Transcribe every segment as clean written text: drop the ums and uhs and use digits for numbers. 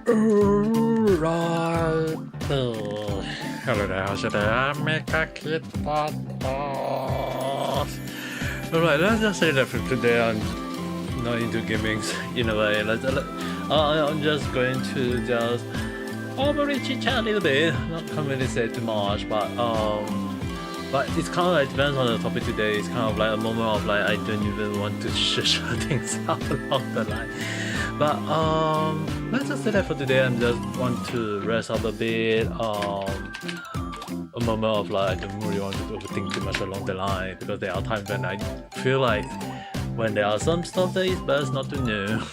Right. Hello there, how's it there? Ame Gakita. Alright, let's just say that for today I'm not into gaming in a way. I'm just going to just probably chit chat a little bit. Not can't really say too much, but it's kind of like depends on the topic today. It's kind of like a moment of like I don't even want to share things out along the line. But let's just say that for today. I just want to rest up a bit. A moment of like I don't really want to overthink too much along the line, because there are times when I feel like when there are some stuff that is best not to know.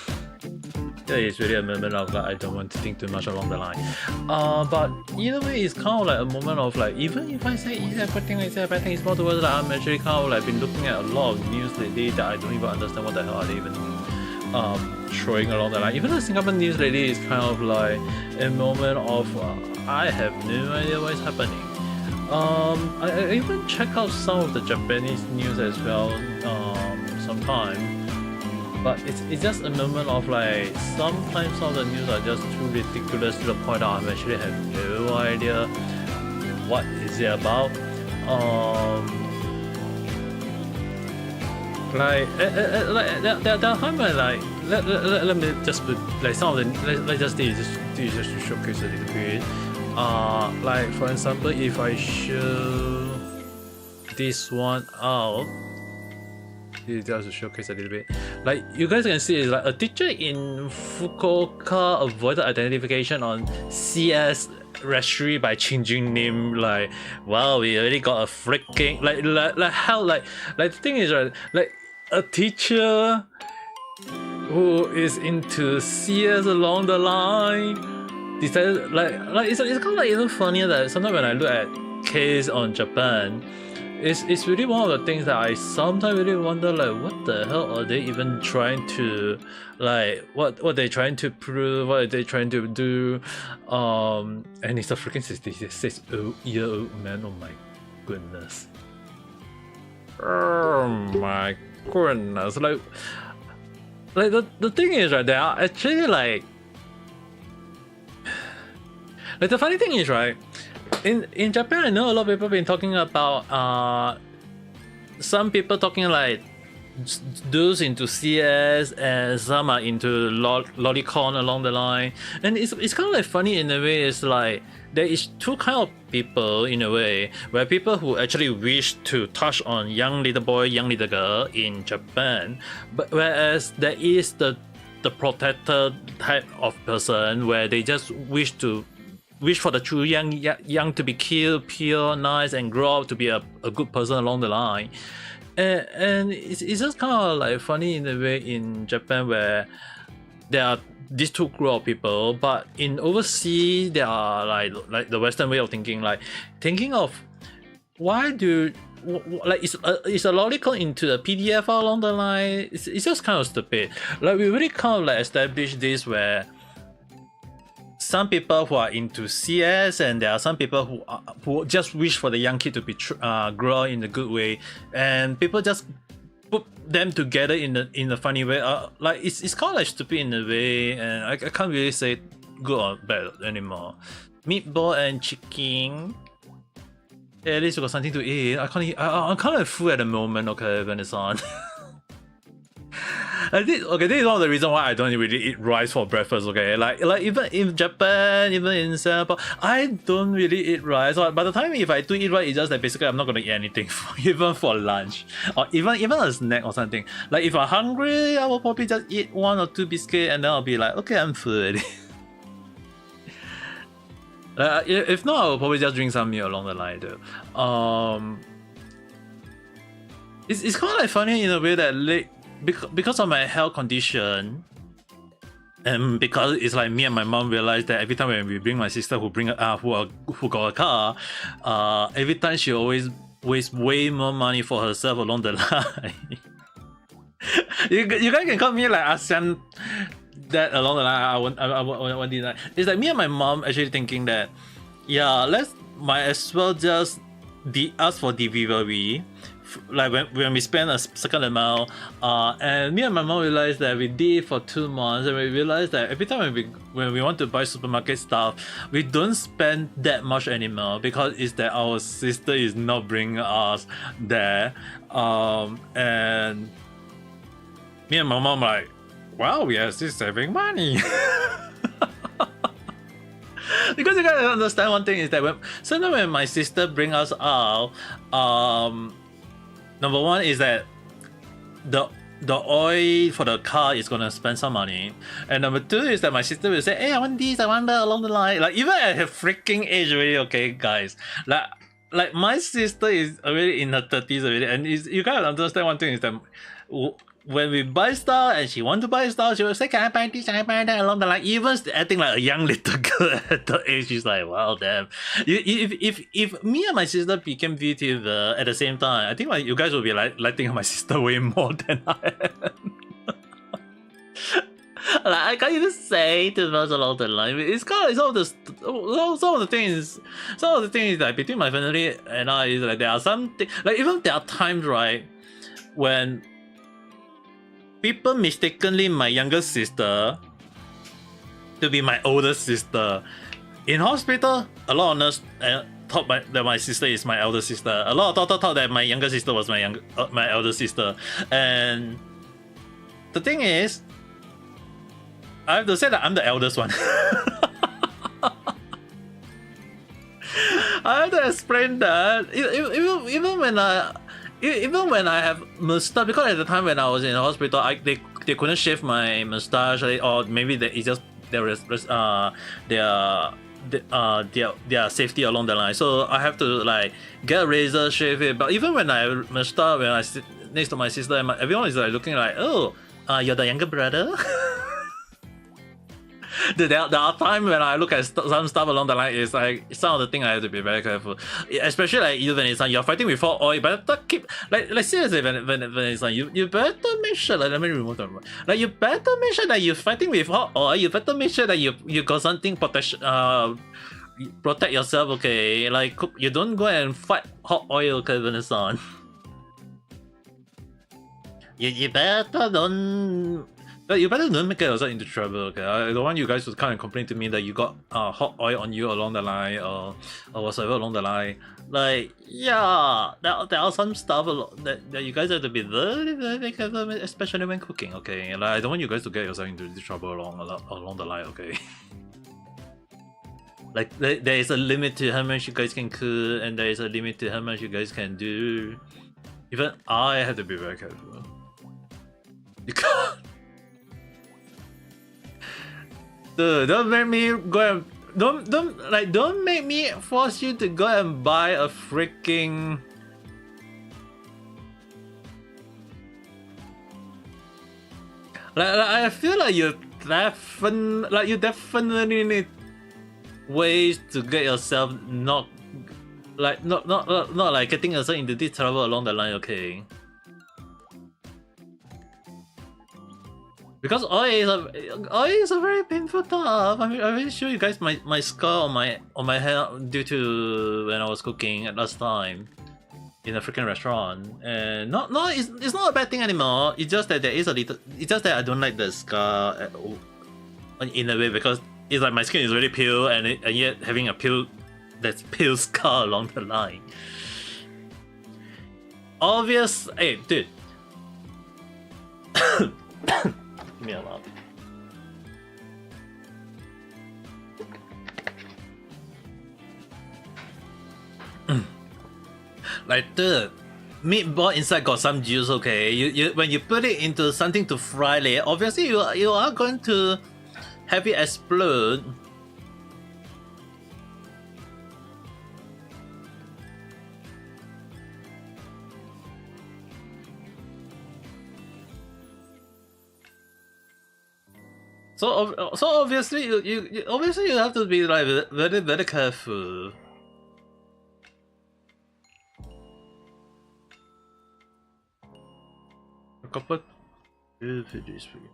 Yeah, it's really a moment of like I don't want to think too much along the line. But either way, it's kind of like a moment of like, even if I say it's a bad thing, it's more towards like I'm actually kind of like been looking at a lot of news lately that I don't even understand what the hell are they even throwing along the line. Even the Singapore news lately is kind of like a moment of I have no idea what is happening. I even check out some of the Japanese news as well sometimes, but it's just a moment of like sometimes some of the news are just too ridiculous to the point that I actually have no idea what is it about. There are times when like let me just put like some of the let's just do just to showcase a little bit. Like for example, if I show this one out, just to showcase a little bit, like you guys can see, it's like a teacher in Fukuoka avoided identification on CS registry by changing name. Like, wow, we already got a freaking like how like the thing is, right, like a teacher who is into CS along the line decided like it's kind of like even funnier that sometimes when I look at case on Japan, it's really one of the things that I sometimes really wonder, like what the hell are they even trying to, like what they trying to prove, what are they trying to do. And it's a freaking 66-year-old man. Oh my goodness, oh my goodness. Like the thing is, right, they are actually like the funny thing is, right, in Japan, I know a lot of people have been talking about some people talking like those into CS and some are into lolicon along the line, and it's kind of like funny in a way. It's like there is two kind of people in a way, where people who actually wish to touch on young little boy, young little girl in Japan, but whereas there is the protector type of person where they just wish for the true young to be cute, pure, nice, and grow up to be a good person along the line. And it's just kind of like funny in a way in Japan, where there are these two group of people, but in overseas there are like the Western way of thinking, like thinking of why do like is a lolicon into the PDF along the line. It's just kind of stupid. Like we really kind of like establish this where some people who are into CS, and there are some people who just wish for the young kid to be grow in a good way, and people just put them together in a funny way. Like it's kind of like stupid in a way, and I can't really say good or bad anymore. Meatball and chicken. Yeah, at least we got something to eat. I'm kind of full at the moment. Okay, when it's on. This is one of the reasons why I don't really eat rice for breakfast. Okay, like even in Japan, even in Singapore, I don't really eat rice. So by the time if I do eat rice, it's just like basically I'm not gonna eat anything even for lunch, or even a snack or something. Like if I'm hungry, I will probably just eat one or two biscuits, and then I'll be like, okay, I'm full already. If not, I will probably just drink some milk along the line though. It's kind of like funny in a way that like, because of my health condition, and because it's like me and my mom realized that every time when we bring my sister who got a car, every time she always wastes way more money for herself along the line. you guys can call me like ASEAN that along the line. I won't deny. It's like me and my mom actually thinking that, yeah, might as well just ask for delivery like when we spend a certain amount, and me and my mom realized that we did for 2 months, and we realized that every time when we want to buy supermarket stuff, we don't spend that much anymore because it's that our sister is not bringing us there, and me and my mom like, wow, we are still saving money. Because you gotta understand one thing is that sometimes when my sister bring us out, number one is that the oil for the car is gonna spend some money, and number two is that my sister will say, "Hey, I want this, I want that," along the line. Like even at her freaking age already, okay, guys. Like my sister is already in her 30s already, and you gotta understand one thing is that when we buy stuff and she want to buy stuff, she will say, "Can I buy this? Can I buy that?" along the line. Even acting like a young little girl at the age, she's like, "Wow, damn." If me and my sister became VTuber at the same time, I think like you guys will be like liking my sister way more than I am. Like I can't even say too much along the line. It's kind of like some of the things like between my family and I is like there are some like even there are times right when people mistakenly my younger sister to be my older sister. In hospital, a lot of nurse thought that my sister is my elder sister. A lot of doctor thought that my younger sister was my elder sister. And the thing is, I have to say that I'm the eldest one. I have to explain that even when I have mustache, because at the time when I was in the hospital, they couldn't shave my mustache, or maybe it's just their safety along the line. So I have to like get a razor, shave it. But even when I mustache, when I sit next to my sister, everyone is like looking like, "Oh, you're the younger brother." There are times when I look at some stuff along the line, it's like some of the things I have to be very careful, especially like even it's like you're fighting with hot oil, but keep like seriously when it's like you better make sure, like let me remove the like you better make sure that you're fighting with hot oil, you better make sure that you got something protect yourself, okay? Like you don't go and fight hot oil, okay, when it's on. You better don't. You better don't make yourself into trouble, okay? I don't want you guys to kind of complain to me that you got hot oil on you along the line or whatsoever along the line. Like, yeah, there are some stuff that you guys have to be very, very careful, especially when cooking, okay? Like, I don't want you guys to get yourself into trouble along the line, okay? Like, there is a limit to how much you guys can cook, and there is a limit to how much you guys can do. Even I have to be very careful. You can't. Dude, don't make me go and don't make me force you to go and buy a freaking like I feel like you definitely need ways to get yourself not like getting yourself into this trouble along the line, okay? Because oil is a very painful stuff. I'm really sure you guys my scar on my head due to when I was cooking at last time in a freaking restaurant. And it's not a bad thing anymore. It's just that there is a little. It's just that I don't like the scar in a way because it's like my skin is really pale and yet having a pale scar along the line. Obvious, hey dude. Leave me alone. Like the meatball inside got some juice, okay? You when you put it into something to fry it, obviously you are going to have it explode. So obviously you have to be like very, very careful. A couple videos for you.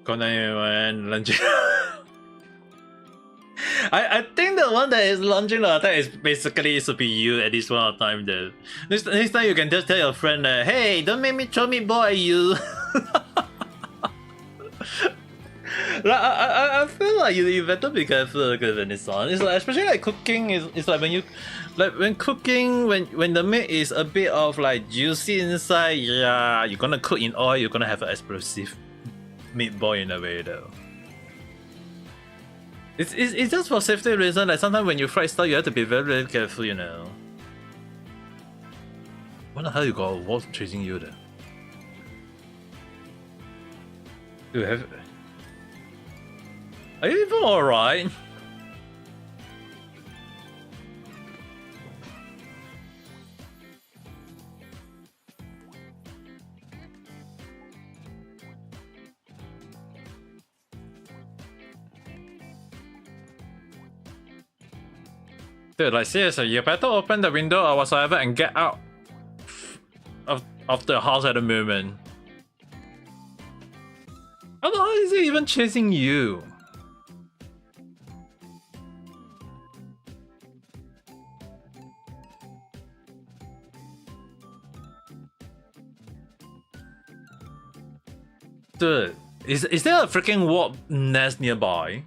Conan launching. I think the one that is launching the attack is basically to be you at this one of time though. Next time you can just tell your friend that, hey, don't make me throw me ball at you. Like, I feel like you better be careful when it's on. It's like, especially like cooking, it's like when you when cooking when the meat is a bit of like juicy inside, yeah, you're gonna cook in oil, you're gonna have an explosive meatball in a way though. It's just for safety reason. Like sometimes when you fry stuff, you have to be very, very careful, you know. What the hell you got a wolf chasing you there? You have. Are you even alright? Dude, like seriously, you better open the window or whatsoever and get out of the house at the moment. How the hell is he even chasing you? Dude, is there a freaking warp nest nearby?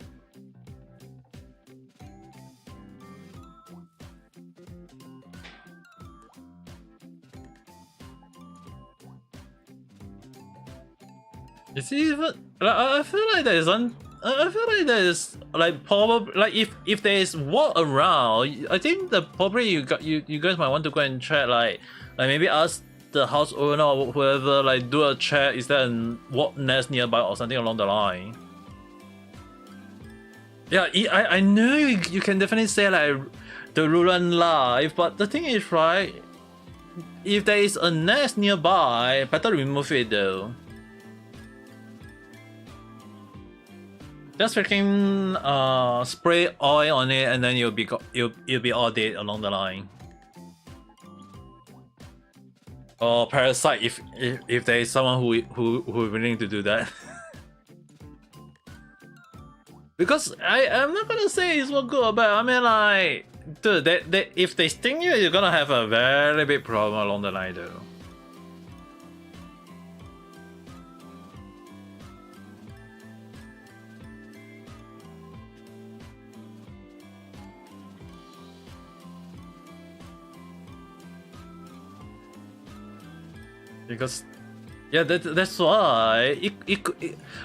Is he even? I feel like there is one. I feel like there is like probably like if there is warp around, I think that probably you guys might want to go and check like maybe ask the house owner or whoever, like do a check, is there a warp nest nearby or something along the line. Yeah, I know you can definitely say like the rural life, but the thing is, right, if there is a nest nearby, better remove it though. Just freaking spray oil on it and then you'll be all dead along the line. Or parasite if there is someone who willing to do that. Because I'm not gonna say it's not good or bad. I mean like, dude, if they sting you, you're gonna have a very big problem along the line though. Because, yeah, that's why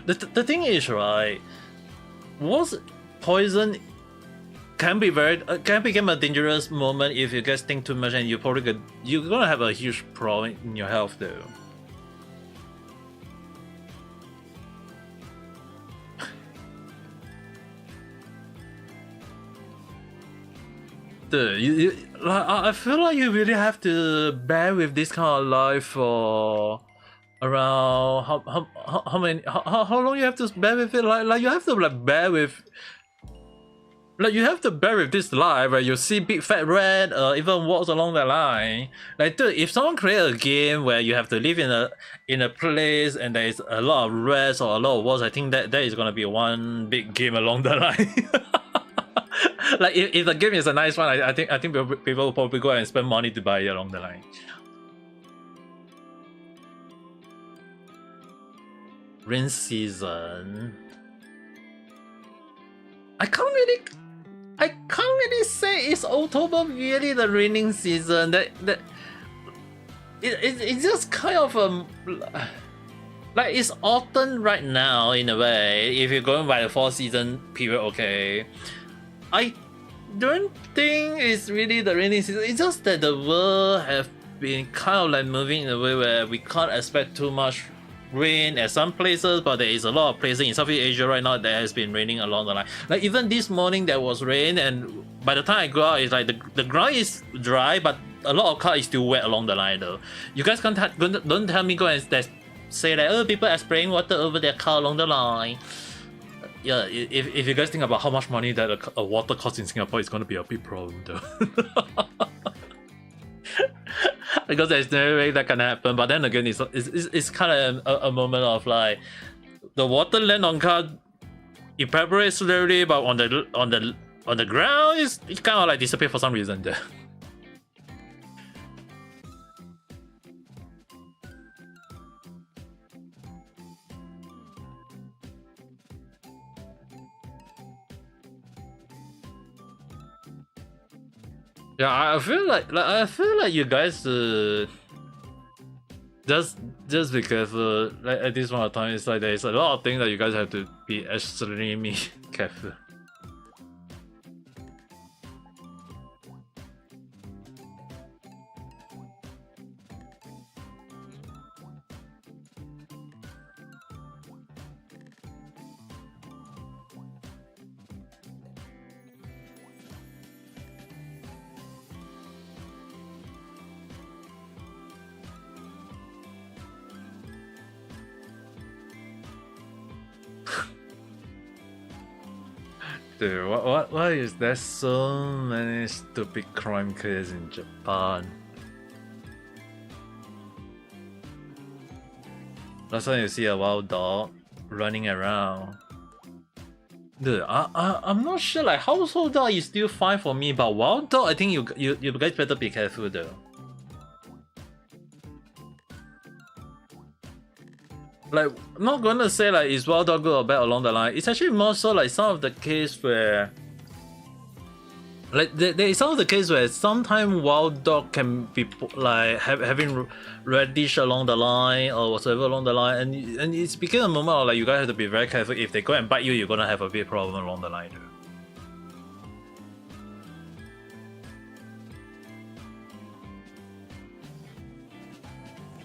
the thing is, right, was poison can become a dangerous moment if you get sting too much, and you're gonna have a huge problem in your health though. Dude, I feel like you really have to bear with this kind of life for around how long you have to bear with it. Like you have to like bear with. Like you have to bear with this life where you see big fat rat or even walks along the line. Like dude, if someone create a game where you have to live in a place and there is a lot of rats or a lot of walls, I think that is gonna be one big game along the line. Like if the game is a nice one, I think people will probably go and spend money to buy it along the line. Rain season. I can't really say it's October really the raining season. It's just kind of like it's autumn right now in a way. If you're going by the 4-season period, okay. I don't think it's really the rainy season. It's just that the world have been kind of like moving in a way where we can't expect too much rain at some places, but there is a lot of places in Southeast Asia right now that has been raining along the line. Like even this morning there was rain, and by the time I go out, it's like the ground is dry, but a lot of car is still wet along the line though. You guys don't tell me go and say that, oh, people are spraying water over their car along the line. Yeah, if you guys think about how much money that a water costs in Singapore, it's going to be a big problem though. Because there's no way that can happen. But then again, it's kind of a moment of like, the water land on car evaporates slowly, but on the ground it kind of like disappear for some reason there. Yeah, I feel like you guys just be careful. Like at this point of time, it's like there's a lot of things that you guys have to be extremely careful. Dude, why is there so many stupid crime cases in Japan? Last time you see a wild dog running around. Dude, I'm not sure, like household dog is still fine for me, but wild dog, I think you guys better be careful though. Like, I'm not gonna say like is wild dog good or bad along the line. It's actually more so like some of the case where, like there is some of the case where sometimes wild dog can be like having radish along the line or whatsoever along the line, and it's become a moment of like you guys have to be very careful. If they go and bite you, you're gonna have a big problem along the line.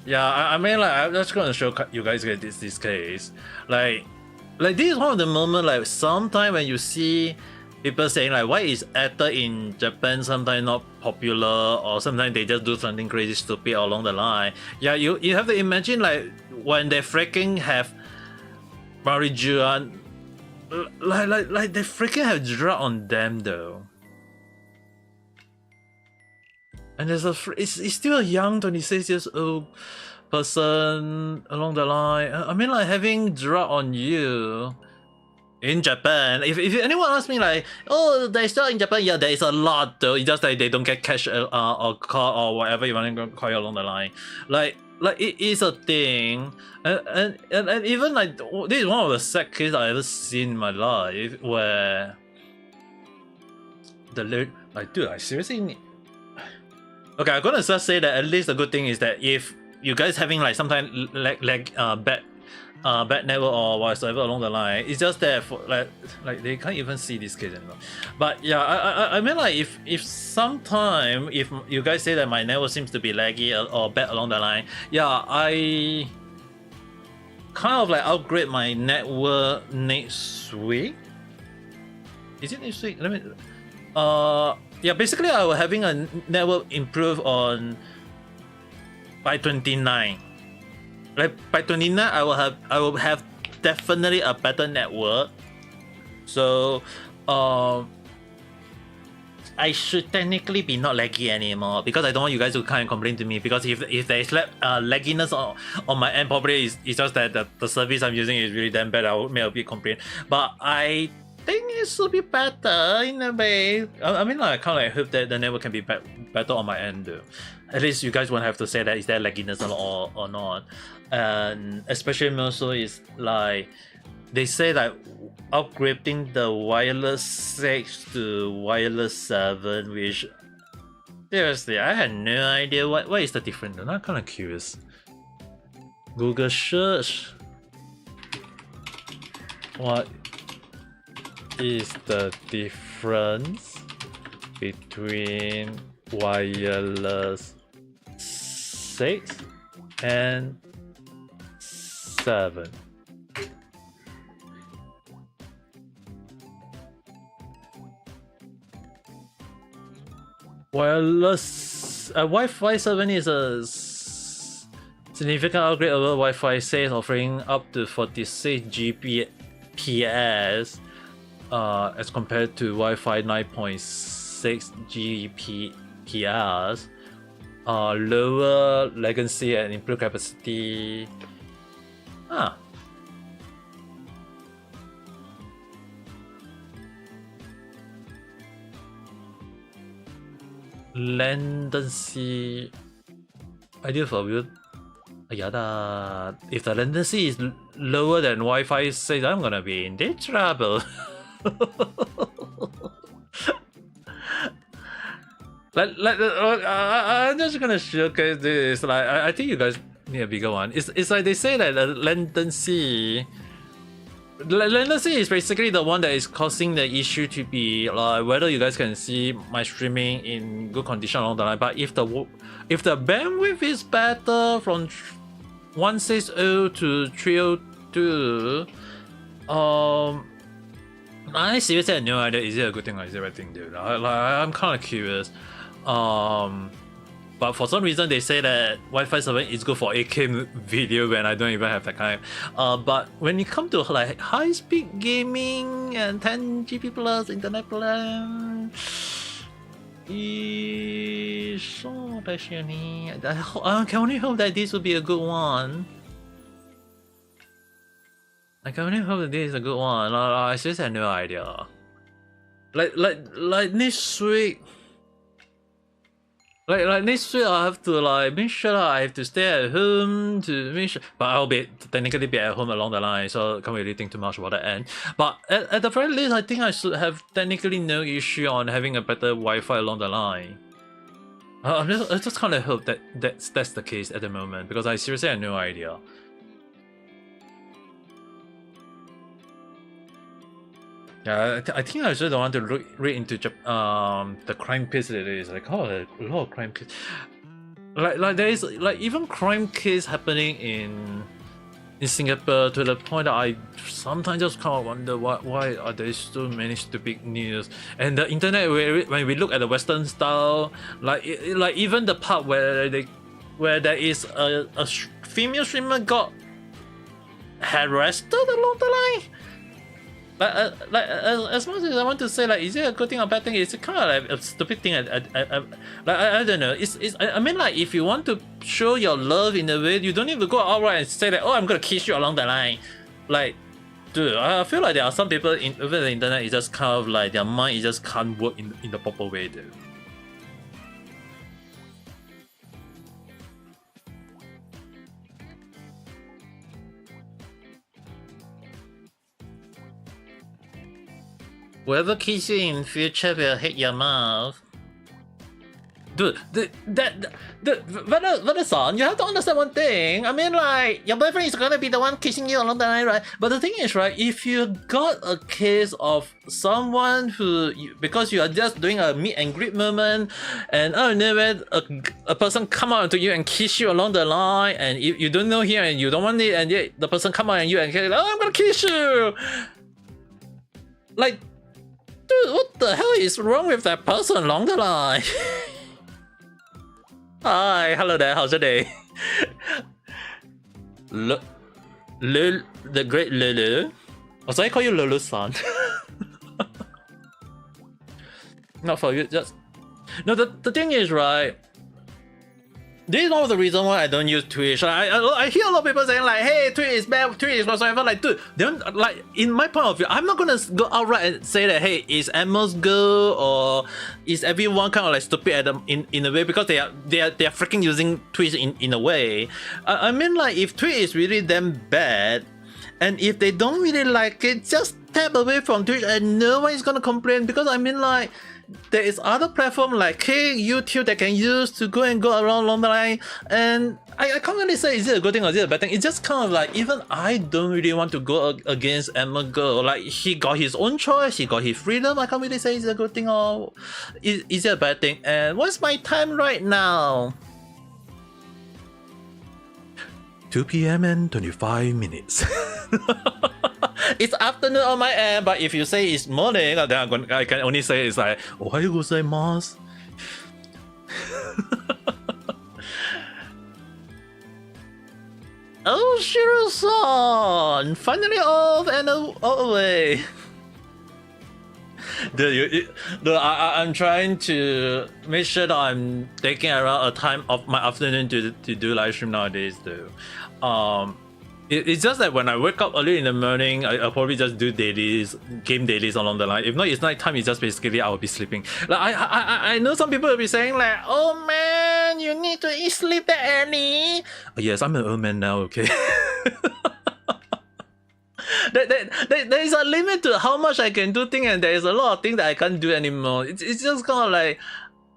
Yeah, I mean, like, I'm just gonna show you guys this case. Like this is one of the moments, like, sometimes when you see people saying, like, why is actor in Japan sometimes not popular, or sometimes they just do something crazy stupid along the line. Yeah, you have to imagine, like, when they freaking have marijuana, like they freaking have drug on them, though. And there's it's still a young 26 years old person along the line. I mean, like having drug on you in Japan. If anyone asks me like, oh, there's drug in Japan, yeah, there is a lot though. It's just like they don't get cash or car or whatever you want to call it along the line. Like it is a thing, and even like this is one of the sad cases I've ever seen in my life where like, dude, I seriously need. Okay, I'm gonna just say that at least the good thing is that if you guys having like sometimes bad network or whatsoever along the line, it's just that for like they can't even see this case anymore. But yeah, I mean, like if sometime if you guys say that my network seems to be laggy or bad along the line, yeah, I kind of like upgrade my network next week. Is it next week? Let me yeah, basically I was having a network improve on by 29. Like by 29 I will have definitely a better network. So I should technically be not laggy anymore, because I don't want you guys to kind of complain to me, because if there's lagginess on my end, probably it's just that the service I'm using is really damn bad. I would make a big complaint, but I think it should be better in a way. I mean, like, I kind of like hope that the network can be better on my end though. At least you guys won't have to say that is there lagginess or not. And especially more so is like they say like upgrading the wireless 6 to wireless 7, which seriously I had no idea what is the difference. I'm kind of curious. Google search. What is the difference between wireless 6 and 7? Wireless Wi-Fi 7 is a significant upgrade over Wi-Fi 6, offering up to 46 Gbps as compared to Wi-Fi 9.6 Gbps. Lower latency and improved capacity. latency ideal for build. Yada. If the latency is lower than Wi-Fi 6, I'm gonna be in deep trouble. I'm just gonna showcase this. Like, I think you guys need a bigger one. It's like they say that the latency is basically the one that is causing the issue to be like whether you guys can see my streaming in good condition along the line. But if the bandwidth is better from 160 to 302, I seriously have no idea. Is it a good thing or is it a bad thing, dude? I'm kind of curious. But for some reason they say that Wi-Fi 7 is good for 8K video when I don't even have that kind. But when it comes to like high-speed gaming and 10 GB plus internet plan, so passionate. I can only hope that this will be a good one. I can only hope that this is a good one. I seriously have no idea. Like next week. Like next week I have to like make sure I have to stay at home to make sure, but I'll technically be at home along the line, so I can't really think too much about that end. But at the very least, I think I should have technically no issue on having a better Wi-Fi along the line. I just kind of hope that that's the case at the moment, because I seriously have no idea. Yeah, I think I just don't want to read into the crime case that it is. Like, oh, a lot of crime case. Like there is like even crime case happening in Singapore, to the point that I sometimes just kind of wonder why are there so many stupid news. And the internet, when we look at the Western style, like even the part where there is a female streamer got harassed along the line. Like as much as I want to say, like, is it a good thing or bad thing? It's kind of like a stupid thing. I don't know. I mean, like, if you want to show your love in a way, you don't need to go outright and say that, oh, I'm gonna kiss you along the line. Like, dude, I feel like there are some people over the internet. It's just kind of like their mind is just can't work in the proper way, dude. Whoever kisses you in future will hit your mouth. Dude, Vanessa, you have to understand one thing. I mean, like, your boyfriend is gonna be the one kissing you along the line, right? But the thing is, right, if you got a case of someone who, because you are just doing a meet and greet moment, and I don't know, where a person come out to you and kiss you along the line, and you don't know him and you don't want it, and yet the person come out and you and say, oh, I'm gonna kiss you. Like, dude, what the hell is wrong with that person along the line? Hi, hello there, how's your day? The great Lulu. Oh, so I call you Lulu-san. Not for you, just... No, the thing is, right, this is one of the reasons why I don't use Twitch. I hear a lot of people saying like, hey, Twitch is bad, Twitch is whatsoever. Like, dude, like, in my point of view, I'm not gonna go outright and say that, hey, is Amos good or is everyone kind of like stupid at them in a way, because they are freaking using Twitch in a way. I mean, like, if Twitch is really damn bad, and if they don't really like it, just tap away from Twitch and no one is gonna complain. Because I mean, like, there is other platform like YouTube that can use to go around along the line, and I can't really say is it a good thing or is it a bad thing. It's just kind of like, even I don't really want to go against Emma Girl. Like, he got his own choice, he got his freedom. I can't really say is it a good thing or is it a bad thing. And what's my time right now? 2 PM and 25 minutes. It's afternoon on my end, but if you say it's morning, then I can only say it's like, Ohayo gozaimasu. Oh, Shiro-san! Finally off and away! Dude, I'm trying to make sure that I'm taking around a time of my afternoon to do live stream nowadays, though. It's just that when I wake up early in the morning, I'll probably just do dailies, game dailies along the line. If not, it's night time. It's just basically I will be sleeping. Like I know some people will be saying like, "Oh man, you need to eat sleep that early." Yes, I'm an old man now. Okay. There is a limit to how much I can do things, and there is a lot of things that I can't do anymore. It's just kind of like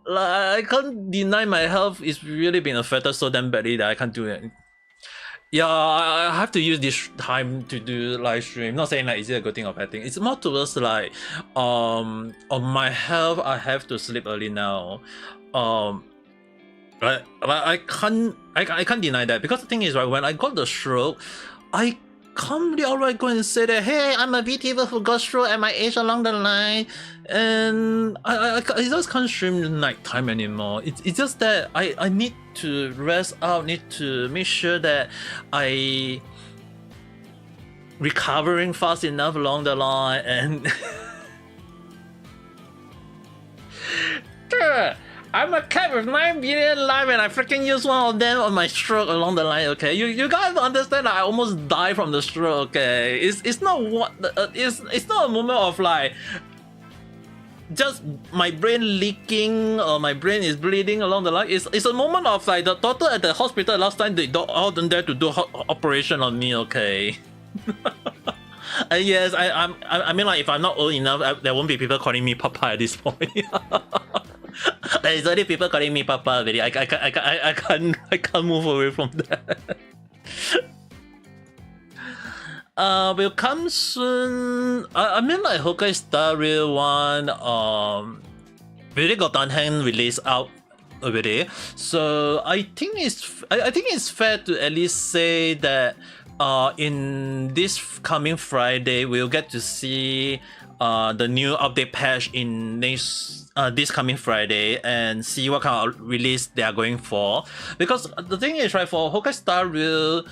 I can't deny my health is really being affected so damn badly that I can't do it. Yeah, I have to use this time to do live stream. Not saying like is it a good thing or bad thing. It's more towards like on my health. I have to sleep early now. Right, I can't deny that, because the thing is, right, when I got the stroke, I can't really outright go and say that, hey, I'm a VTuber who got stroke at my age along the line, and I just can't stream nighttime anymore. It's just that I need to rest out, need to make sure that I recovering fast enough along the line, and I'm a cat with 9 billion lives, and I freaking use one of them on my stroke along the line. Okay, you guys understand that I almost died from the stroke. Okay, it's not what it's not a moment of like just my brain leaking or my brain is bleeding along the line. It's a moment of like the doctor at the hospital last time, they all done there to do operation on me. Okay. And yes, I mean, like, if I'm not old enough, there won't be people calling me Papa at this point. There's already people calling me Papa already. I can't move away from that. Will come soon. I mean, like, Honkai Star Rail 1 really got Danheng released out already. So I think it's fair to at least say that in this coming Friday we'll get to see the new update patch in this coming Friday, and see what kind of release they are going for. Because the thing is, right, for Honkai Star Rail,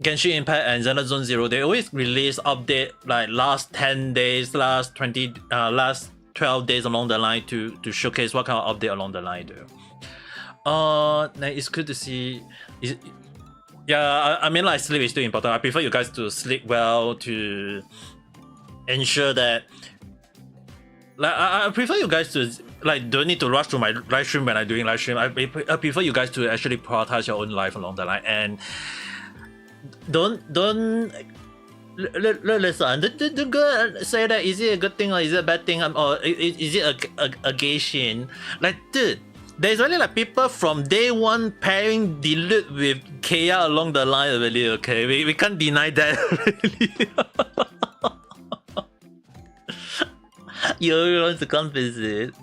Genshin Impact, and Xenoblade Zero, they always release update like last 10 days, last 20, last 12 days along the line to showcase what kind of update along the line do. It's good to see. Yeah, I mean, like, sleep is still important. I prefer you guys to sleep well to ensure that. Like, I prefer you guys to like don't need to rush to my live stream when I'm doing live stream. I prefer you guys to actually prioritize your own life along the line, and don't listen. Don't go and say that is it a good thing or is it a bad thing, or is it a gay shin? Like, dude, there's only like people from day one pairing dilute with Kea along the line already. Okay, we can't deny that. Really. You want to come visit?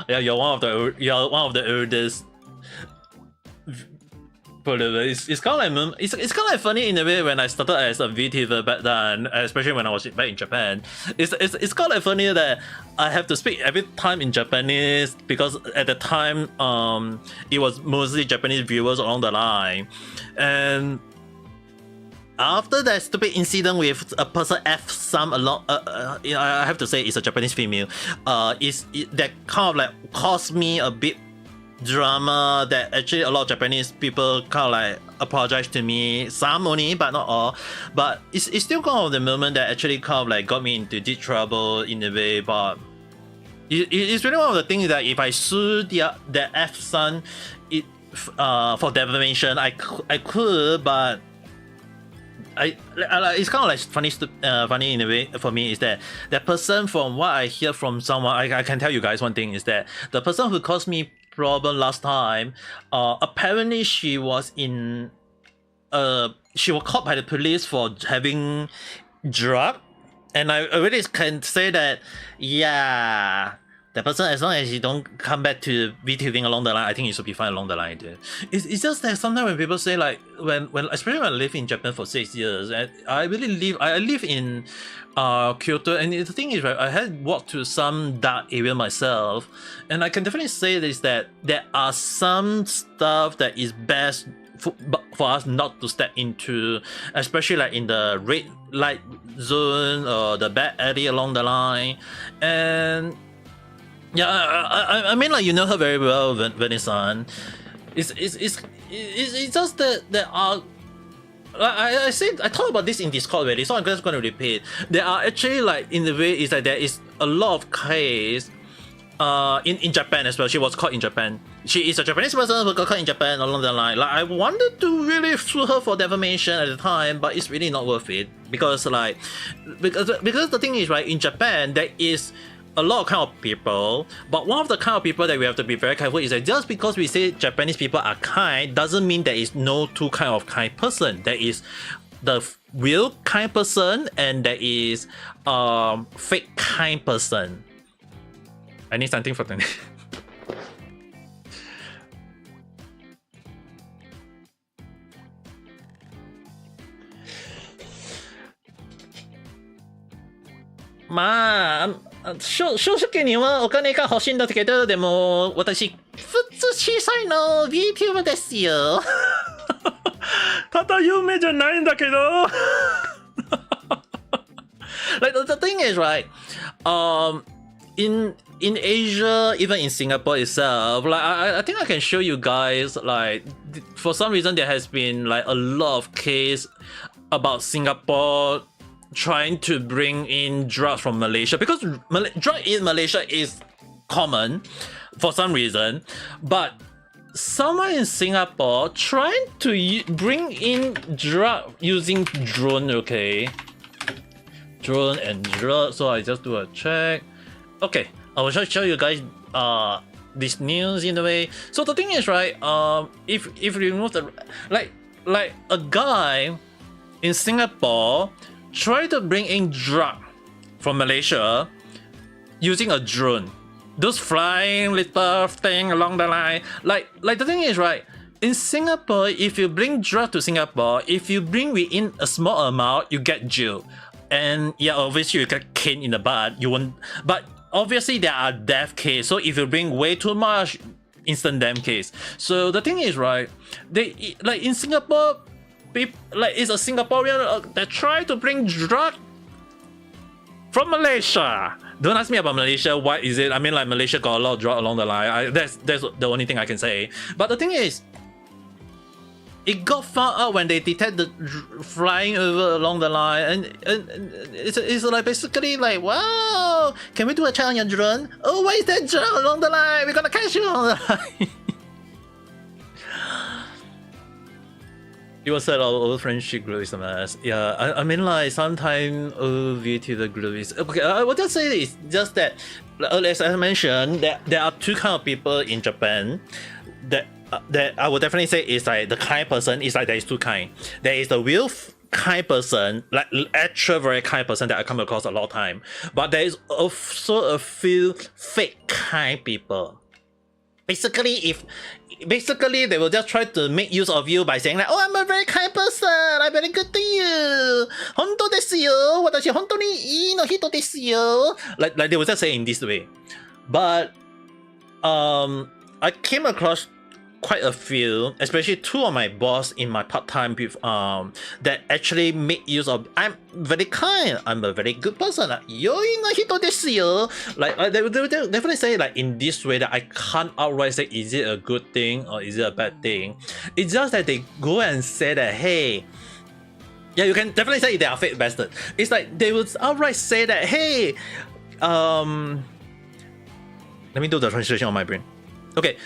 Yeah, you're one of the oldest. It's kind of like it's kind of like funny in a way when I started as a VTuber back then, especially when I was back in Japan. It's kind of like funny that I have to speak every time in Japanese, because at the time it was mostly Japanese viewers along the line, and after that stupid incident with a person F some along, I have to say it's a Japanese female. That kind of like caused me a bit drama, that actually a lot of Japanese people kind of like apologize to me, some only, but not all. But it's still kind of the moment that actually kind of like got me into deep trouble in a way. But it's really one of the things that if I sue the F son for defamation, I could, but it's kind of like funny in a way for me, is that person, from what I hear from someone, I can tell you guys one thing, is that the person who caused me problem last time, apparently she was caught by the police for having drug, and I already can say that, yeah, the person, as long as you don't come back to VTubing along the line, I think you should be fine along the line, dude. It's just that sometimes when people say, like, when especially when I live in Japan for 6 years, I live in Kyoto, and the thing is, right, I had walked to some dark area myself, and I can definitely say this, that there are some stuff that is best for us not to step into, especially like in the red light zone or the bad area along the line. And yeah, I mean, like, you know her very well, Venice-san. It's just that there are I talked about this in Discord already, so I'm just going to repeat. There are actually, like, in the way is that there is a lot of case in Japan as well. She was caught in Japan. She is a Japanese person who got caught in Japan along the line. Like, I wanted to really sue her for defamation at the time, but it's really not worth it because the thing is, right, in Japan there is a lot of kind of people, but one of the kind of people that we have to be very careful is that just because we say Japanese people are kind doesn't mean there is no two kind of kind person. There is the real kind person and there is fake kind person. I need something for them.正直にはお金が欲しいんだけど、でも私普通小さいの VTuber ですよ。ただ有名じゃないんだけど。Like the thing is, right? In Asia, even in Singapore itself, like I think I can show you guys, like, for some reason there has been like a lot of case about Singapore trying to bring in drugs from Malaysia, because drug in Malaysia is common for some reason, but someone in Singapore trying to bring in drug using drone. Okay, drone and drug. So I just do a check. Okay, I will show you guys this news in a way. So the thing is, right, if you remove the like a guy in Singapore try to bring in drug from Malaysia using a drone. Those flying little thing along the line. Like the thing is, right, in Singapore, if you bring drug to Singapore, if you bring within a small amount, you get jail. And yeah, obviously you get caned in the butt. You won't, but obviously there are death case. So if you bring way too much, instant death case. So the thing is, right, they like in Singapore, like it's a Singaporean that try to bring drug from Malaysia. Don't ask me about Malaysia. What is it? I mean, like, Malaysia got a lot of drug along the line. That's the only thing I can say. But the thing is, it got found out when they detect the flying over along the line, and it's like basically like, wow, can we do a check on your drone? Oh, why is that drug along the line? We're gonna catch you along the line. You said all friendship glue is a mess. Yeah, I mean, like, sometimes VTuber glue is okay. I would just say it's just that, as I mentioned, there are two kind of people in Japan that I would definitely say is like the kind person is like there is two kind. There is the real kind person, like actual very kind person that I come across a lot of time, but there is also a few fake kind people. Basically, they will just try to make use of you by saying like, oh, I'm a very kind person, I'm very good to you. 本当ですよ。私本当にいいの人ですよ。Like they will just say in this way. But I came across quite a few, especially two of my boss in my part-time that actually make use of, I'm very kind, I'm a very good person, like, 良いの人ですよ. Like they will definitely say like in this way that I can't outright say is it a good thing or is it a bad thing. It's just that they go and say that, hey, yeah, you can definitely say they are fake bastard. It's like they would outright say that, hey, let me do the translation on my brain. Okay,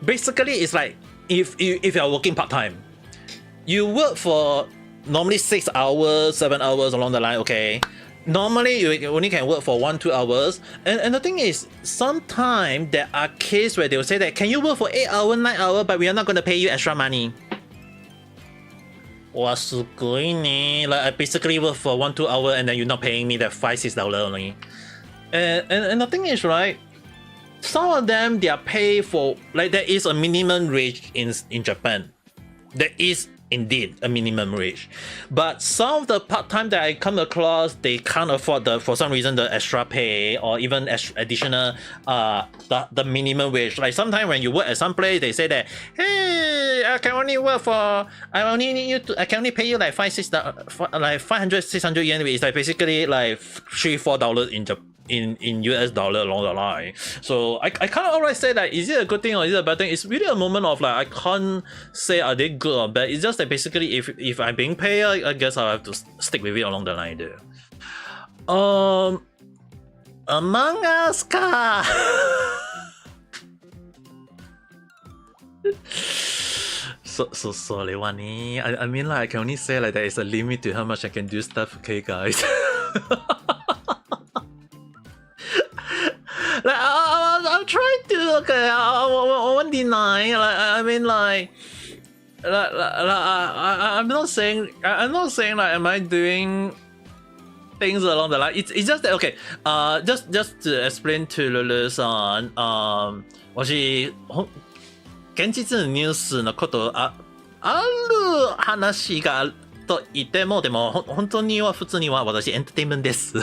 basically it's like if you're working part-time, you work for normally 6 hours, 7 hours along the line, okay? Normally you only can work for 1-2 hours, and the thing is, sometimes there are cases where they will say that, can you work for 8 hours, 9 hours, but we are not going to pay you extra money. 哇，すごいね. Like, I basically work for 1-2 hours and then you're not paying me that $5-6 only. And the thing is, right, some of them they are paid for, like, there is a minimum wage in Japan. There is indeed a minimum wage, but some of the part-time that I come across, they can't afford for some reason the extra pay or even additional the minimum wage. Like sometimes when you work at some place, they say that, hey, I can only pay you like 500-600 yen. It's like basically like $3-4 in in US dollar along the line. So I can't outright say that is it a good thing or is it a bad thing. It's really a moment of like I can't say are they good or bad. It's just that basically if I'm being paid, I guess I'll have to stick with it along the line there. Among Us ka. So sorry, Wani. I mean, like I can only say like there is a limit to how much I can do stuff. Okay, guys. Like I'm trying to. Okay, I won't deny. Like I mean, like I'm not saying like am I doing things along the line. It's just that okay. Just to explain to Lulu-san. 私現実のニュースのことある話があると言ってもでも本当には普通には私エンターテインメントです。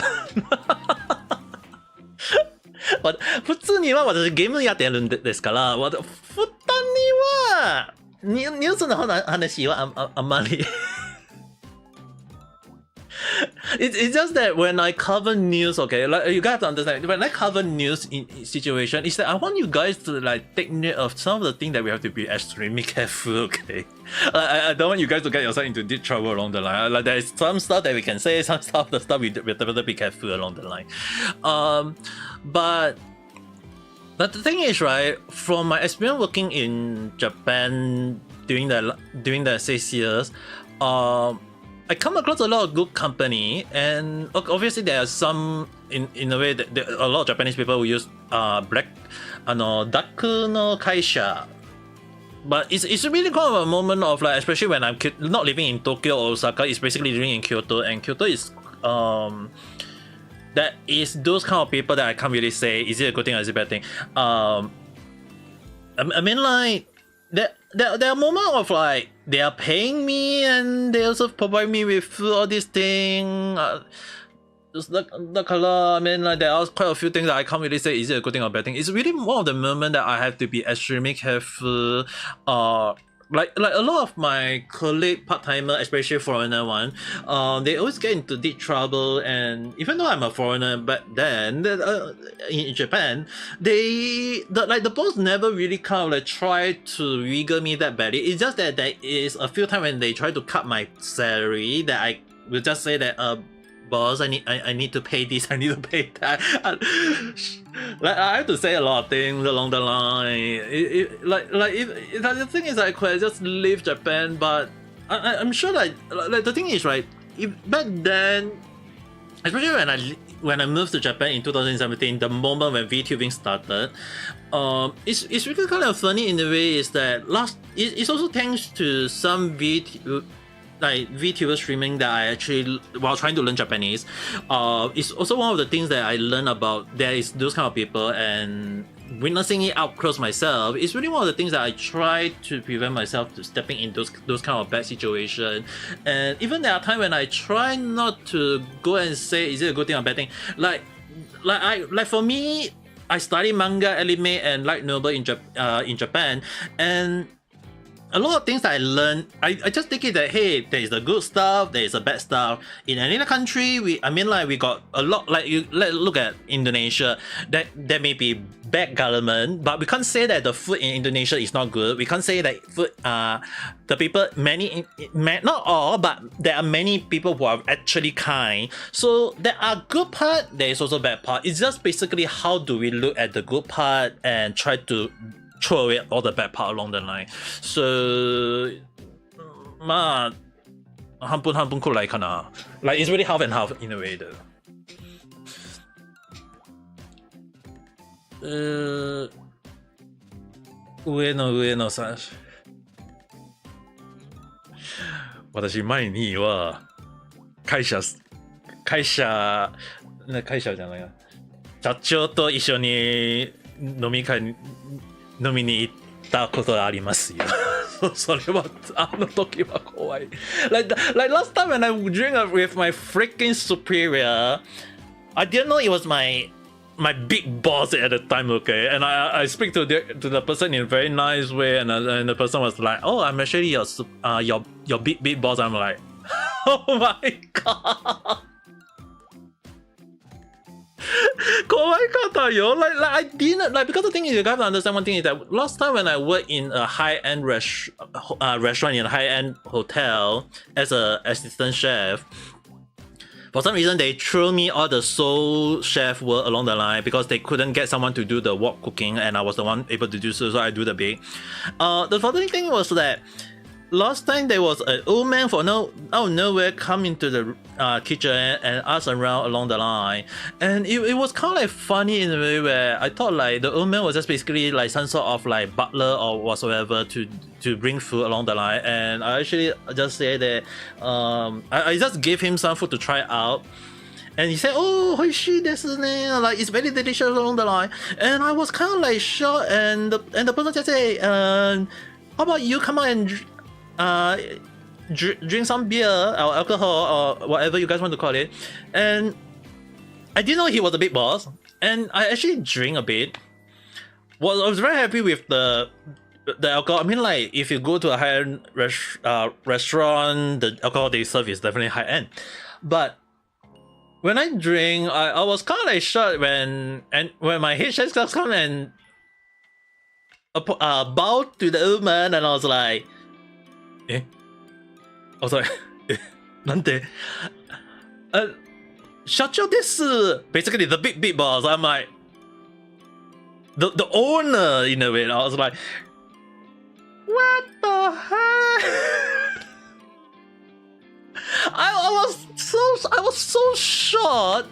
普通には私ゲームやってるんですから普段にはニュースの話はあんまり。It's just that when I cover news, okay, like you guys have to understand. When I cover news in situation, it's that I want you guys to like take note of some of the things that we have to be extremely careful. Okay, I don't want you guys to get yourself into deep trouble along the line. Like there is some stuff that we can say, some stuff we have to be careful along the line. But the thing is, right? From my experience working in Japan during the 6 years, I come across a lot of good company, and obviously there are some in a way that a lot of Japanese people will use black, daku no kaisha. But it's really kind of a moment of like, especially when I'm not living in Tokyo or Osaka, it's basically living in Kyoto, and Kyoto is that is those kind of people that I can't really say is it a good thing or is it a bad thing. I mean like there are moments of like they are paying me and they also provide me with food, all these things. Just the color, I mean, like there are quite a few things that I can't really say is it a good thing or bad thing. It's really one of the moments that I have to be extremely careful. Like a lot of my colleague part-timer, especially foreigner one, they always get into deep trouble. And even though I'm a foreigner, but then in Japan, the boss never really kind of like try to wiggle me that badly. It's just that there is a few times when they try to cut my salary that I will just say that boss, I need to pay this, I need to pay that. Like I have to say a lot of things along the line. The thing is, I could just leave Japan, but I'm sure like the thing is right. Back then, especially when I moved to Japan in 2017, the moment when VTubing started, it's really kind of funny in a way. Is that it's also thanks to some VTuber streaming that I actually, while trying to learn Japanese, it's also one of the things that I learned about. There is those kind of people, and witnessing it up close myself, it's really one of the things that I try to prevent myself to stepping in those kind of bad situations. And even there are times when I try not to go and say, is it a good thing or bad thing? Like for me, I study manga, anime, and light novel in Japan, and a lot of things that I learned, I just take it that hey, there is the good stuff, there is the bad stuff. In any other country, we got a lot. Like look at Indonesia. That there may be bad government, but we can't say that the food in Indonesia is not good. We can't say that food. The people, not all, but there are many people who are actually kind. So there are good part. There is also bad part. It's just basically how do we look at the good part and try to throw away all the bad part along the line. So, まあ半分くらいかな。Like it's really half and half in a way though. 上野さん。私前には会社じゃないな。社長と一緒に飲みに行ったことがありますよ。それはあの時は怖い。Like last time when I drink with my freaking superior, I didn't know it was my big boss at the time, okay? And I speak to the person in a very nice way, and the person was like, "Oh, I'm actually your big boss." I'm like, "Oh my god." Kata, yo. Like I didn't like, because the thing is, you have to understand one thing is that last time when I worked in a high-end restaurant in a high-end hotel as a assistant chef, for some reason they threw me all the sous chef work along the line because they couldn't get someone to do the wok cooking, and I was the one able to do so I do the bake. The funny thing was that last time there was an old man for out of nowhere come into the kitchen and ask around along the line, and it was kind of like funny in a way where I thought like the old man was just basically like some sort of like butler or whatsoever to bring food along the line, and I actually just said that I just gave him some food to try out. And he said, "Oh, hoishi desu ne, like it's very delicious along the line." And I was kind of like shocked, and the person just said, "How about you come out and drink some beer or alcohol or whatever you guys want to call it." And I didn't know he was a big boss, and I actually drink a bit. Well, I was very happy with the alcohol. I mean, like if you go to a high-end restaurant, the alcohol they serve is definitely high-end. But when I drink, I was kind of like shocked when my head chef just come and bowed to the old man, and I was like, I was like, なんで? Shacho desu. Basically, the big boss. I'm like, the owner in a way. I was like, what the heck? I was so shocked.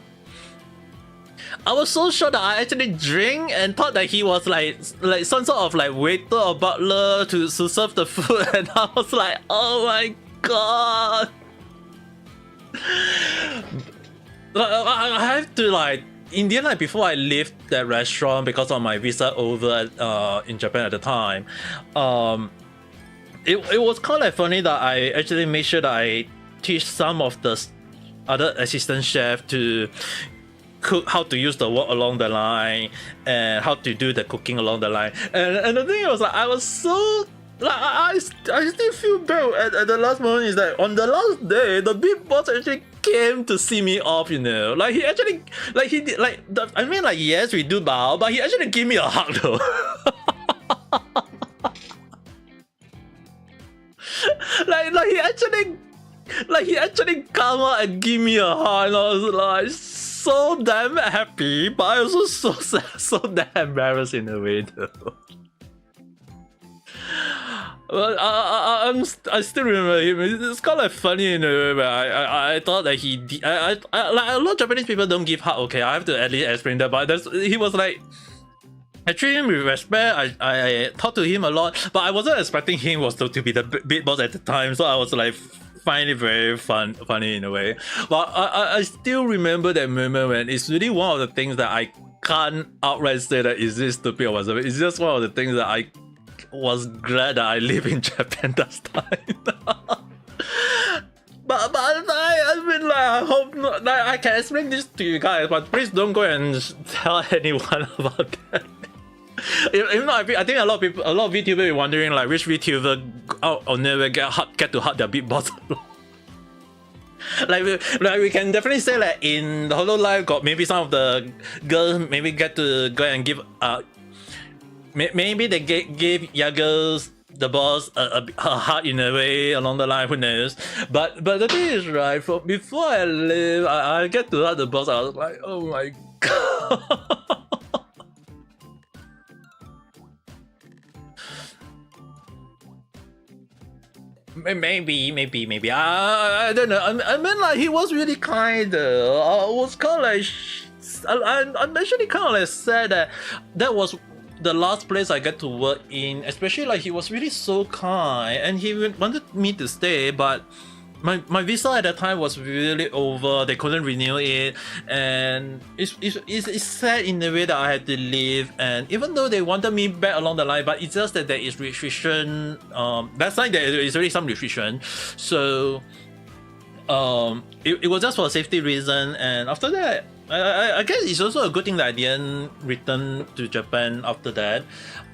I was so shocked that I actually drank and thought that he was like some sort of like waiter or butler to serve the food, and I was like, oh my god. I have to like, in the end, like before I left that restaurant because of my visa over in Japan at the time, it was kind of like funny that I actually made sure that I teach some of the other assistant chef to cook, how to use the wok along the line and how to do the cooking along the line. And the thing was like, I was so like, I still feel bad at the last moment is that on the last day the big boss actually came to see me off, you know. Like he actually, like he did, like I mean, like yes we do bow, but he actually gave me a hug though. like he actually come out and give me a hug, and I was like so damn happy, but I was also so sad, so damn embarrassed in a way though. Well, I still remember him. It's kind of like funny in a way where I thought that he like a lot of Japanese people don't give hug. Okay, I have to at least explain that, but he was like, I treat him with respect. I talked to him a lot, but I wasn't expecting him was to be the big boss at the time, so I was like find it very funny in a way. But I still remember that moment when it's really one of the things that I can't outright say that is this stupid or whatever. It's just one of the things that I was glad that I live in Japan that time. But I mean, like, I hope not, like, I can explain this to you guys, but please don't go and tell anyone about that. If not, I think a lot of VTubers are wondering like which VTuber out or never get to hug their big boss. like we can definitely say that in the Hololive got maybe some of the girls maybe get to go and give maybe they gave Yago's the boss a hug in a way along the line, who knows. But the thing is, right, before I leave, I get to hug the boss. I was like, oh my god. Maybe. I don't know. I mean, like, he was really kind. I was kind of like, I'm actually kind of like sad that was the last place I get to work in. Especially like he was really so kind, and he wanted me to stay, but my visa at that time was really over. They couldn't renew it, and it's sad in the way that I had to leave. And even though they wanted me back along the line, but it's just that there is restriction. That time there is already some restriction, so it was just for a safety reason. And after that, I guess it's also a good thing that I didn't return to Japan after that.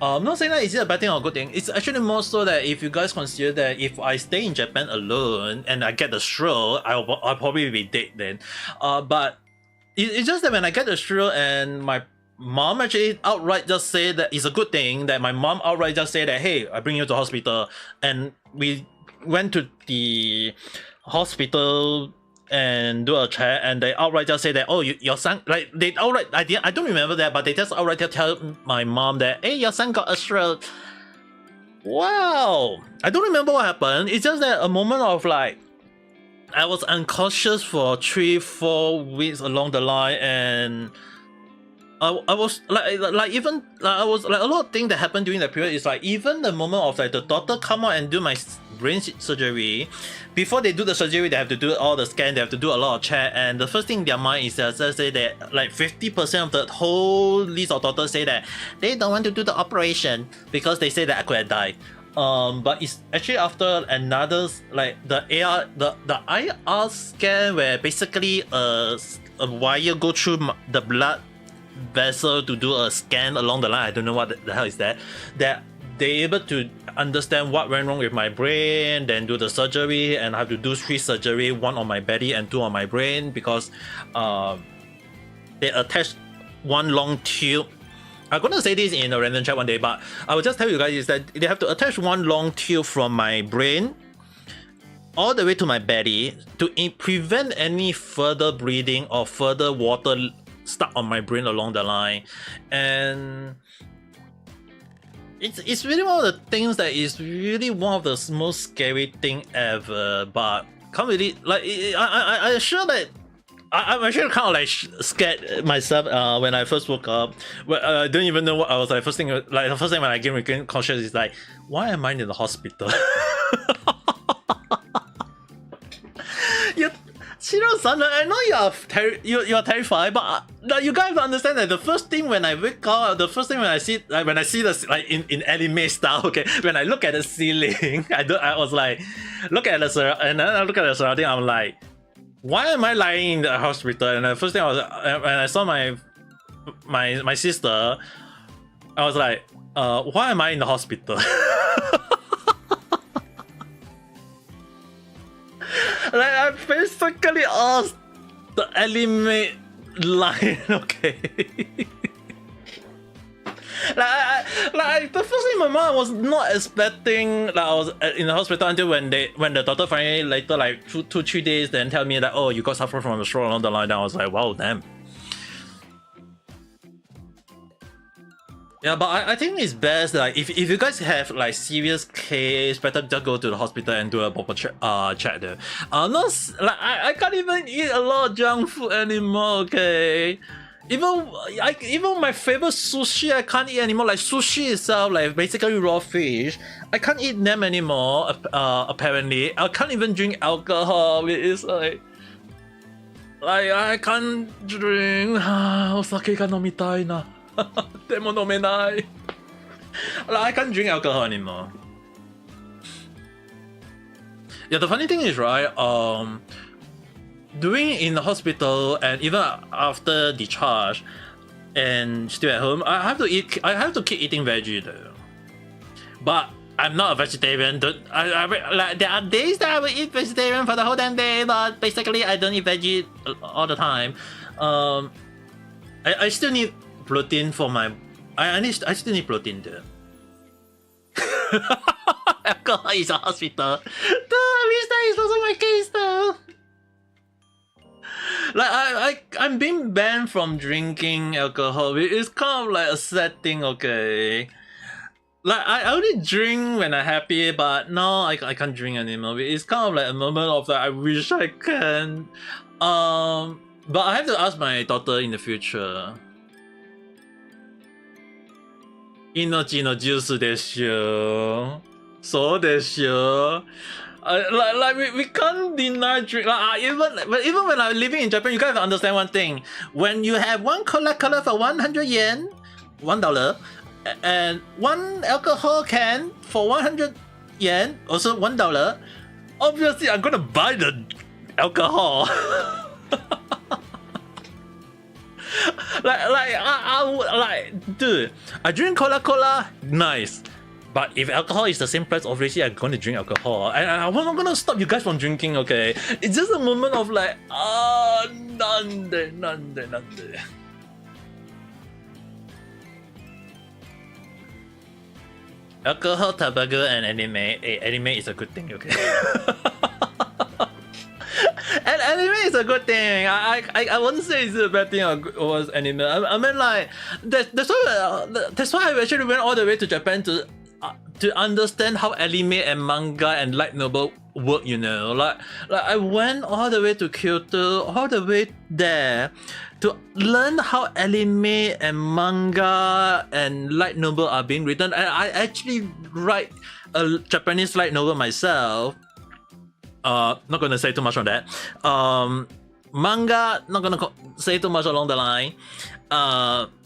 I'm not saying that it's a bad thing or a good thing. It's actually more so that if you guys consider that if I stay in Japan alone and I get the stroke, I'll probably be dead then. But it's just that when I get the Sharou and my mom actually outright just say that it's a good thing that my mom outright just say that, hey, I bring you to hospital, and we went to the hospital and do a check, and they outright just say that, oh, your son, like they outright, I don't remember that, but they just outright tell my mom that, hey, your son got a stroke. Wow, I don't remember what happened. It's just that a moment of like, I was unconscious for 3-4 weeks along the line, and I was like even I was like, a lot of things that happened during that period is like, even the moment of like the doctor come out and do my brain surgery. Before they do the surgery, they have to do all the scan, they have to do a lot of check, and the first thing in their mind is just say that like 50% of the whole list of doctors say that they don't want to do the operation because they say that I could have died. But it's actually after another, like the IR scan, where basically a wire go through the blood vessel to do a scan along the line. I don't know what the hell is that. That they're able to understand what went wrong with my brain, then do the surgery, and I have to do 3 surgery, 1 on my belly and 2 on my brain, because they attached 1 long tube. I'm gonna say this in a random chat one day, but I will just tell you guys is that they have to attach 1 long tube from my brain all the way to my belly to prevent any further bleeding or further water stuck on my brain along the line. And it's really one of the things that is really one of the most scary thing ever, but can't really like, I'm sure that I'm actually kind of like scared myself when I first woke up. Well, I don't even know what I was like. First thing, like the first time when I gained conscious is like, why am I in the hospital? Shiro-san, I know you're terrified, but you guys understand that the first thing when I wake up, the first thing when I see, like when I see the, like in anime style, okay, when I look at the ceiling, I was like, look at the, and then I look at the surrounding, I'm like, why am I lying in the hospital? And the first thing I was, when I saw my sister, I was like, why am I in the hospital? Like, I basically asked the anime line, okay? like the first thing my mom was not expecting, like I was in the hospital until when the doctor finally later, like 2-3 days, then tell me that, oh, you got suffer from a stroke along the line. Then I was like, wow, damn. Yeah, but I think it's best, like if you guys have like serious case, better just go to the hospital and do a proper check there. Not like I can't even eat a lot of junk food anymore, okay? Even my favorite sushi, I can't eat anymore. Like sushi itself, like basically raw fish, I can't eat them anymore. Apparently, I can't even drink alcohol. It's like I can't drink. Osake ga nomitai na. でも飲めない. Like, I can't drink alcohol anymore. Yeah, the funny thing is, right, doing in the hospital and even after discharge and still at home, I have to keep eating veggie though. But I'm not a vegetarian. Like, there are days that I will eat vegetarian for the whole damn day, but basically I don't eat veggie all the time. I still need protein for my... I still need protein there. Alcohol is a hospital. I wish that is also my case though. Like I'm being banned from drinking alcohol. It's kind of like a sad thing, okay? Like I only drink when I'm happy, but now I can't drink anymore. It's kind of like a moment of like, I wish I can. But I have to ask my daughter in the future. 命のジュースでしょ。そうでしょ。Like we can't deny drink. Like even when I'm living in Japan, you guys have to understand one thing. When you have one Coca-Cola for 100 yen, $1, and one alcohol can for 100 yen, also $1, obviously I'm gonna buy the alcohol. Like, dude, I drink Coca-Cola, nice. But if alcohol is the same price, obviously I'm going to drink alcohol. And I'm not going to stop you guys from drinking, okay? It's just a moment of like, nande. Alcohol, tobacco, and anime. Hey, anime is a good thing, okay? And anime is a good thing. I wouldn't say it's a bad thing or was anime. I mean like that's why I actually went all the way to Japan to understand how anime and manga and light novel work. You know, like I went all the way to Kyoto, all the way there to learn how anime and manga and light novel are being written. And I actually write a Japanese light novel myself. Not gonna say too much on that. Manga, not gonna say too much along the line.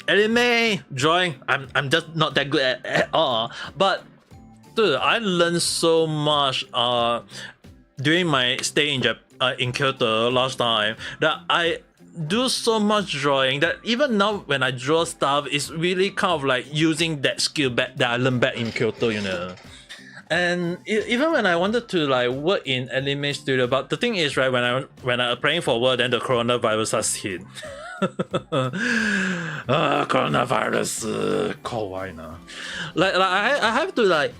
Anime, drawing, I'm just not that good at all. But dude, I learned so much during my stay in Kyoto last time that I do so much drawing that even now when I draw stuff, it's really kind of like using that skill back that I learned back in Kyoto, you know. And even when I wanted to like work in anime studio, but the thing is, right, when I applying for work, then the coronavirus has hit. Coronavirus, kawaii na. Like I have to like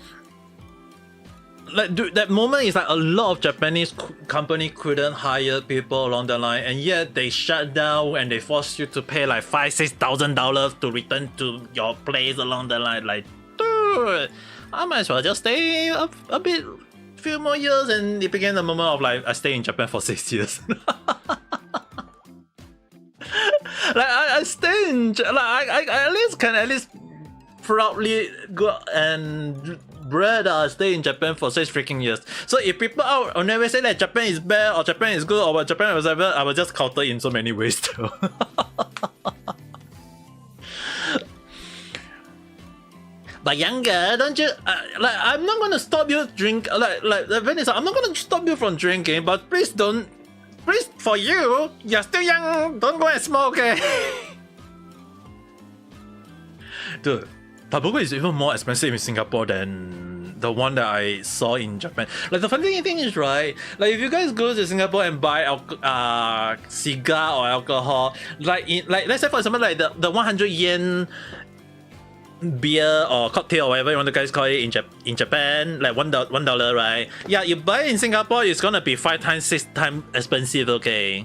dude, that moment is like a lot of Japanese company couldn't hire people along the line, and yet they shut down and they force you to pay like $5,000-$6,000 to return to your place along the line. Like, dude, I might as well just stay a bit, few more years, and it became the moment of like I stay in Japan for 6 years. Like I stay in like I can at least proudly go and brother stay in Japan for 6 freaking years. So if people out on never say that Japan is bad or Japan is good or Japan is whatever, I will just counter in so many ways too. But younger, don't you like? I'm not gonna stop you drink like Vanessa. I'm not gonna stop you from drinking, but please don't. Please, for you, you're still young. Don't go and smoke, okay? Dude, tobacco is even more expensive in Singapore than the one that I saw in Japan. Like the funny thing is, right? Like if you guys go to Singapore and buy cigar or alcohol, like let's say for example like the 100 yen beer or cocktail or whatever you want to guys call it in Japan, like $1, right? Yeah, you buy it in Singapore, it's gonna be 5 times, 6 times expensive, okay?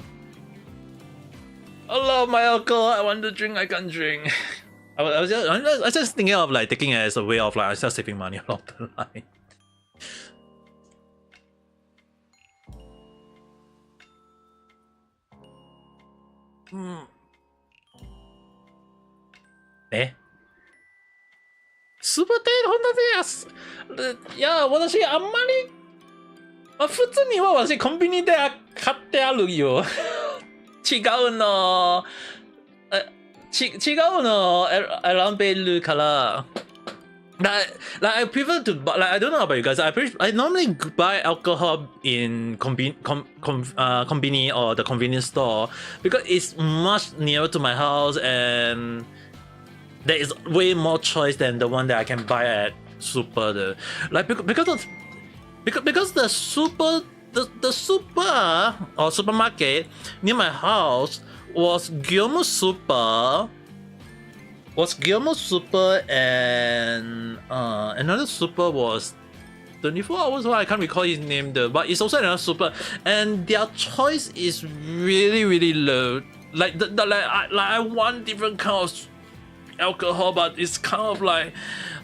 I love my alcohol, I want to drink, I can't drink. I was just thinking of like taking it as a way of like I start saving money along the line. Eh? スーパーテイ本当です。いや、私あんまり、普通には私コンビニで買ってあるよ。違うの。違うの選べるから。Like I prefer to buy, like I don't know about you guys. I normally buy alcohol in conveni or the convenience store because it's much nearer to my house and there is way more choice than the one that I can buy at Super. Like because the super or supermarket near my house was Gyomu Super and another Super was 24 hours. Well, I can't recall his name though, but it's also another Super, and their choice is really low. Like I want different kind of alcohol, but it's kind of like,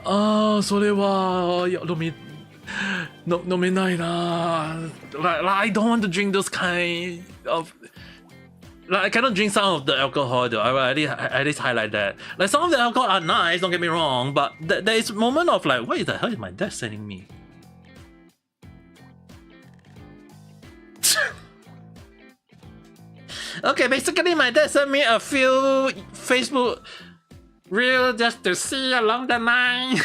それは飲めないな. Like I don't want to drink those kind of. Like I cannot drink some of the alcohol though. I at least highlight that. Like some of the alcohol are nice, don't get me wrong, but there is a moment of like, what the hell is my dad sending me? Okay, basically my dad sent me a few Facebook reels just to see along the line.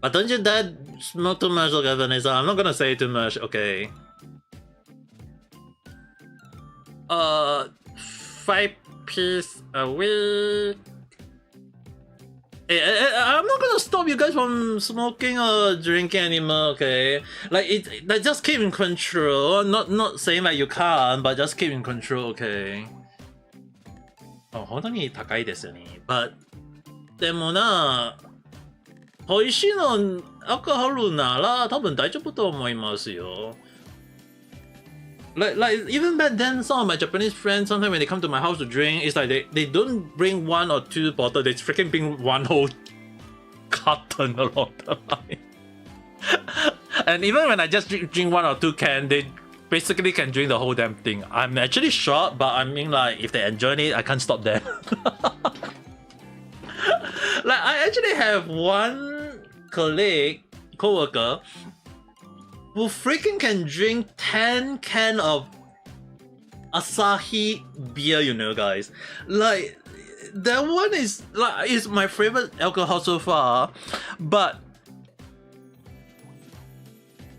But don't you dad smoke too much, okay, Vanessa? I'm not gonna say too much, okay. 5 piece a week. I'm not gonna stop you guys from smoking or drinking anymore, okay? Like just keep in control. Not saying that you can't, but just keep in control, okay? 本当に高いですよね。But でもな、美味しいのアルコールなら多分大丈夫と思いますよ。Like even back then, some of my Japanese friends, sometimes when they come to my house to drink, it's like they don't bring 1 or 2 bottles, they freaking bring one whole carton along the line. And even when I just drink 1 or 2 cans, they basically can drink the whole damn thing. I'm actually shocked, but I mean, like, if they enjoy it, I can't stop them. Like, I actually have one co-worker, who freaking can drink 10 cans of Asahi beer, you know, guys. Like, that one is my favorite alcohol so far, but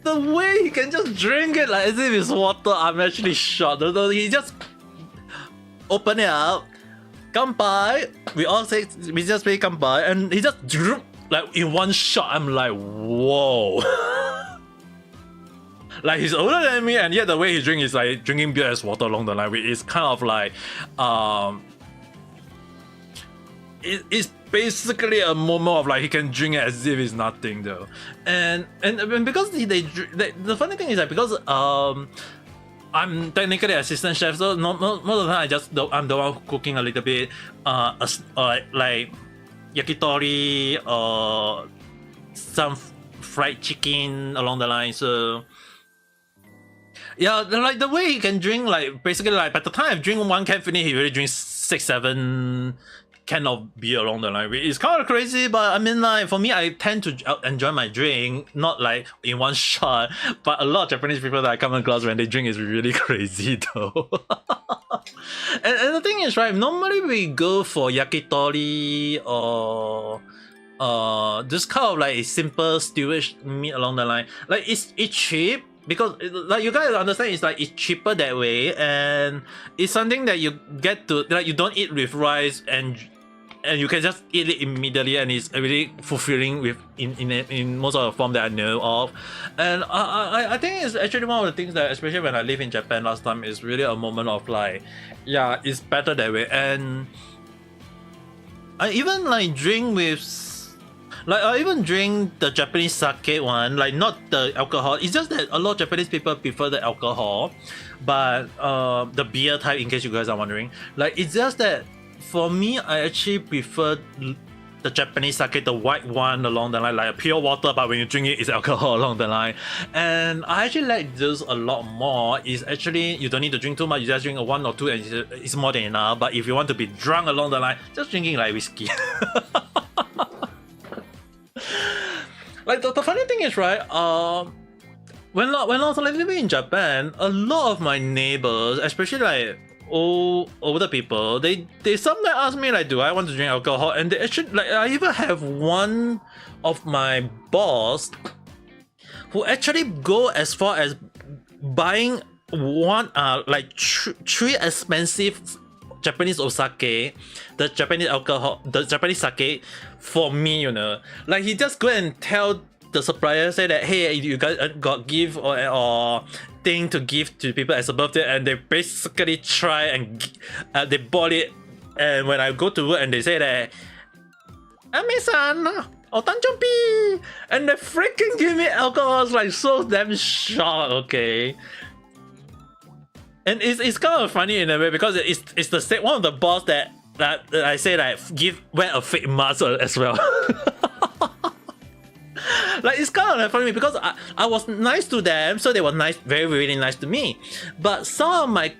the way he can just drink it like as if it's water, I'm actually shocked. He just open it up, kanpai, we just say kanpai, and he just drink like in one shot. I'm like, whoa. Like, he's older than me, and yet the way he drinks is like drinking beer as water along the line. It's kind of like, it's basically a moment of like he can drink it as if it's nothing though. And because the funny thing is that because I'm technically assistant chef, so most of the time I'm the one cooking a little bit, like yakitori or some fried chicken along the line. So yeah, like the way he can drink, like basically like by the time I drink 1 can finish, he already drinks 6-7 can of beer along the line. It's kind of crazy, but I mean, like for me, I tend to enjoy my drink, not like in one shot. But a lot of Japanese people that I come across when they drink is really crazy though. and the thing is, right, normally we go for yakitori or this kind of like simple stewish meat along the line. Like it's cheap. Because like you guys understand, it's like it's cheaper that way, and it's something that you get to like you don't eat with rice, and you can just eat it immediately, and it's really fulfilling with in most of the form that I know of. And I think it's actually one of the things that, especially when I lived in Japan last time, is really a moment of like, yeah, it's better that way. And I even like drink with. Like, I even drink the Japanese sake one, like not the alcohol. It's just that a lot of Japanese people prefer the alcohol, but the beer type, in case you guys are wondering. Like, it's just that for me, I actually prefer the Japanese sake, the white one along the line, like a pure water, but when you drink it, it's alcohol along the line. And I actually like those a lot more. It's actually, you don't need to drink too much, you just drink 1 or 2 and it's more than enough. But if you want to be drunk along the line, just drinking like whiskey. Like the funny thing is, right, when I was living in Japan, a lot of my neighbors, especially like older people, they sometimes ask me like, do I want to drink alcohol? And they actually, like, I even have one of my boss who actually go as far as buying one like 3 expensive Japanese osake, the Japanese alcohol, the Japanese sake for me, you know. Like he just go and tell the supplier, say that, hey, you guys got gift or thing to give to people as a birthday, and they basically try and they bought it. And when I go to work and they say that, Ame-san, otanchobi, and they freaking give me alcohol, I was like so damn shocked, okay. And it's kind of funny in a way because it's the same one of the boss that I say like wear a fake mask as well. Like it's kind of funny because I was nice to them, so they were nice, very really nice to me. But some of my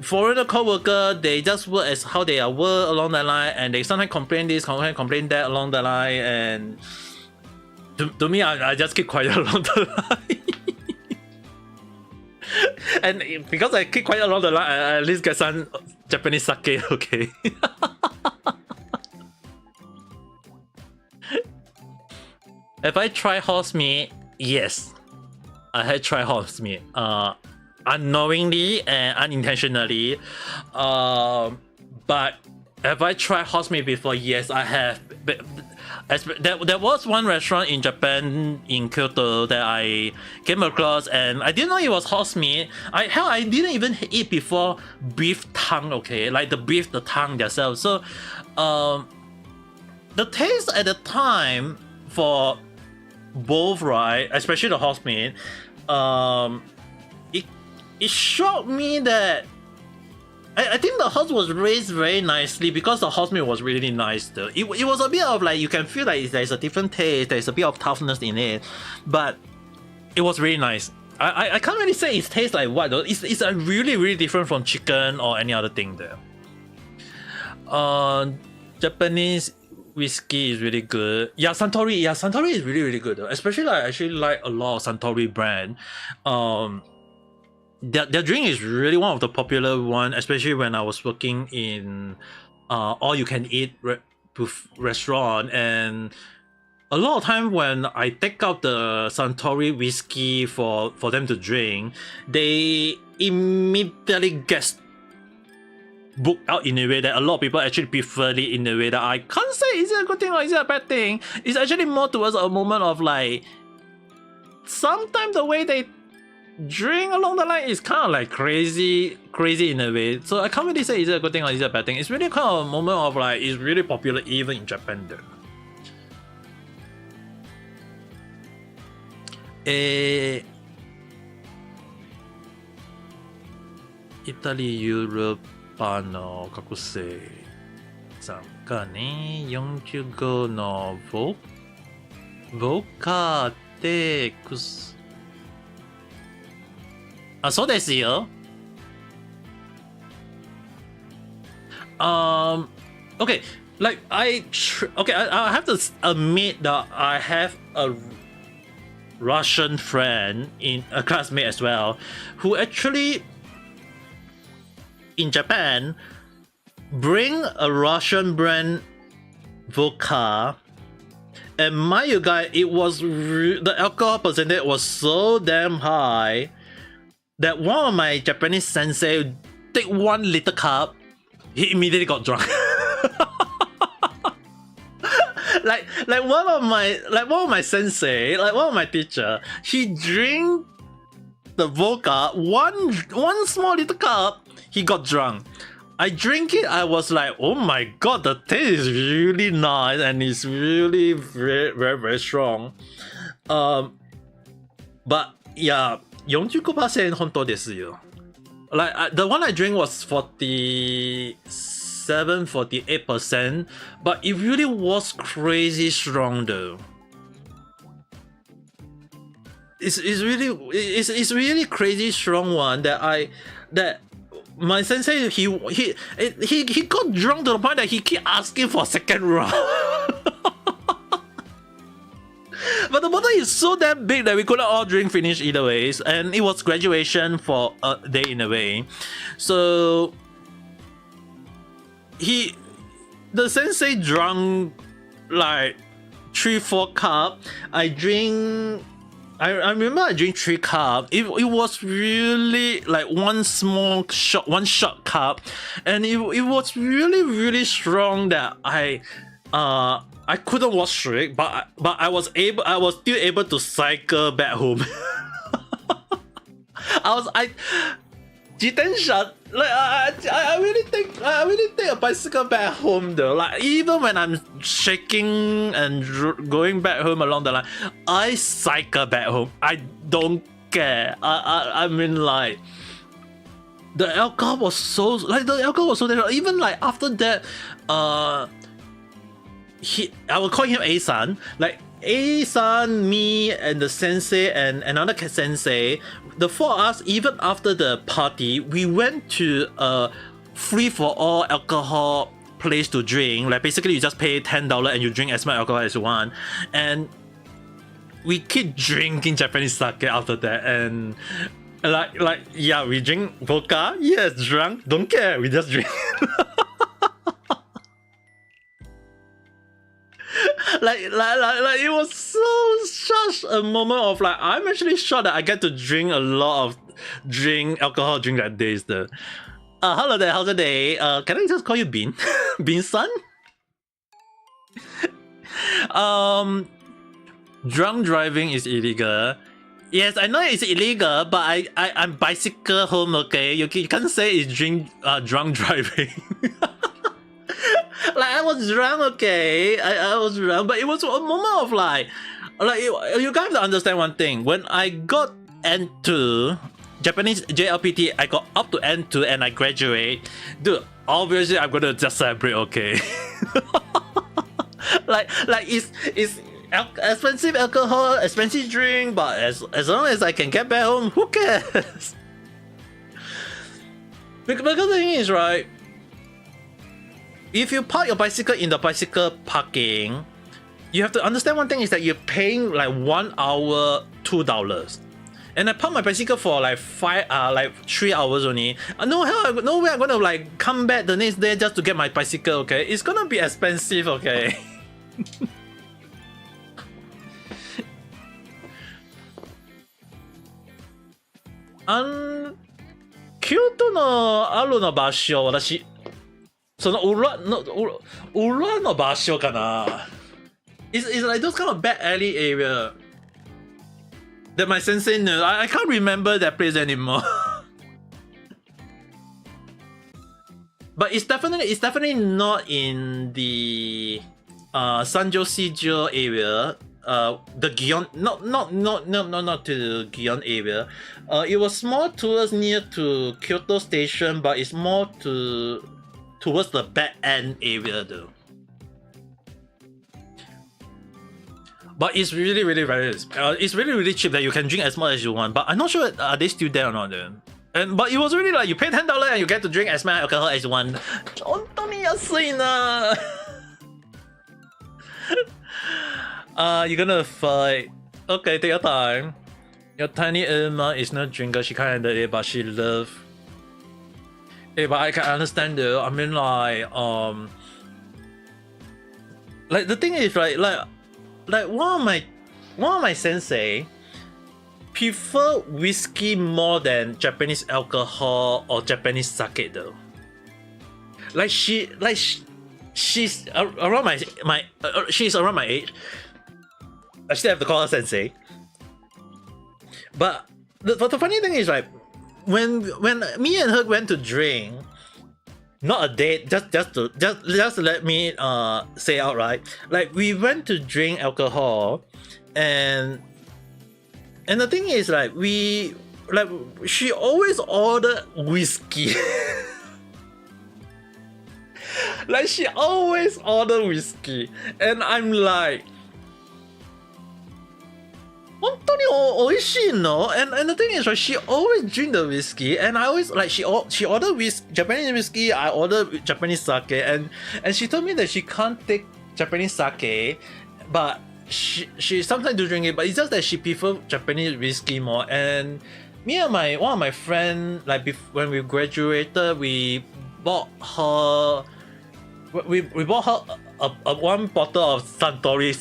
foreigner co-worker, they just work as how they are work along the line, and they sometimes complain this, complain that along the line, and to me, I just keep quiet along the line. And because I keep quiet along the line, I at least get some Japanese sake, okay? If I try horse meat, yes, I had tried horse meat. Unknowingly and unintentionally. But Have I tried horse meat before? Yes, I have. But there was one restaurant in Japan, in Kyoto, that I came across, and I didn't know it was horse meat. I didn't even eat before beef tongue. Okay, like the tongue themselves. So, the taste at the time for both, right, especially the horse meat, it shocked me that. I think the horse was raised very nicely because the horse meat was really nice though. It was a bit of like, you can feel like there's a different taste, there's a bit of toughness in it, but it was really nice. I can't really say it tastes like what though. It's a really different from chicken or any other thing there. Japanese whiskey is really good. Yeah, Suntory is really good though. Especially I actually like a lot of Suntory brand. Their drink is really one of the popular one, especially when I was working in all you can eat restaurant, and a lot of time when I take out the Suntory whiskey for them to drink, they immediately get booked out in a way that a lot of people actually prefer it, in a way that I can't say is it a good thing or is it a bad thing. It's actually more towards a moment of like, sometimes the way they drink along the line is kind of like crazy in a way. So I can't really say is it a good thing or is it a bad thing. It's really kind of a moment of like, it's really popular even in Japan though. Italy, Europe, の学生さんがね、45のボカでそうですよ。Okay, like I have to admit that I have a Russian friend, in a classmate as well, who actually in Japan bring a Russian brand vodka, and mind you guys, it was the alcohol percentage was so damn high that one of my Japanese sensei take 1 liter cup, he immediately got drunk. like one of my sensei, like one of my teacher, he drink the vodka, one small little cup, he got drunk. I drink it, I was like, oh my god, the taste is really nice and it's really very strong. But yeah, 45% 本当ですよ。Like the one I drank was 48%, but it really was crazy strong though. It's really crazy strong one that my sensei he got drunk to the point that he keep asking for a second round. But the bottle is so damn big that we couldn't all drink finish either ways, and it was graduation for a day in a way. So the sensei drank like 3-4 cups. I remember I drink 3 cups. It was really like one shot cup, and it was really strong that I couldn't walk straight, but I was still able to cycle back home. Jitensha, like I really take a bicycle back home though. Like even when I'm shaking and going back home along the line, I cycle back home. I don't care. I mean, like the alcohol was so dangerous. Even like after that, I will call him A-san. Like A-san, me, and the sensei and another sensei, the 4 of us, even after the party, we went to a free-for-all alcohol place to drink. Like basically you just pay $10 and you drink as much alcohol as you want. And we keep drinking Japanese sake after that. And like yeah, we drink vodka. Yes, drunk. Don't care. We just drink. Like it was such a moment of like, I'm actually shocked that I get to drink alcohol drink that days though. Hello there, how's the day? Can I just call you Bean? Bean Son? Drunk driving is illegal. Yes, I know it's illegal, but I'm bicycle home, okay? You can't say it's drunk driving. Like, I was drunk, okay? I was drunk, but it was a moment of like you guys have to understand one thing. When I got N2, Japanese JLPT, I got up to N2 and I graduate. Dude, obviously I'm gonna just celebrate, okay? like it's expensive alcohol, expensive drink, but as long as I can get back home, who cares? Because the thing is, right, if you park your bicycle in the bicycle parking, you have to understand one thing is that you're paying like 1 hour $2. And I parked my bicycle for like 3 hours only. No way I'm gonna like come back the next day just to get my bicycle, okay? It's gonna be expensive, okay? Kyoto のあるの場所、私、その裏の場所かな。It's like those kind of back alley area that my sensei knew. I can't remember that place anymore. But it's definitely not in the Sanjo Shijo area. The Gion, not to the Gion area. It was more towards near to Kyoto station, but it's more towards the back end area though. But it's really very it's really cheap that you can drink as much as you want. But I'm not sure are they still there or not then. But it was really like you pay $10 and you get to drink as much alcohol as you want. 本当に安いな。You're gonna fight. Okay, take your time. Your tiny Irma is not a drinker. She can't handle it, but she loves. Hey, but I can understand though. I mean, like the thing is, right, like one of my sensei prefer whiskey more than Japanese alcohol or Japanese sake though. She's around she's around my age. I still have to call her sensei. But the funny thing is, like, when me and her went to drink, not a date, just to let me say outright, like we went to drink alcohol, and the thing is, like she always ordered whiskey. Like she always ordered whiskey, and I'm like, 本当に美味しいの? And the thing is, right, she always drink the whiskey, and I always like she ordered Japanese whiskey, I ordered Japanese sake, and she told me that she can't take Japanese sake, but she sometimes do drink it, but it's just that she prefer Japanese whiskey more. And me and one of my friends, like when we graduated, we bought her a one bottle of Suntory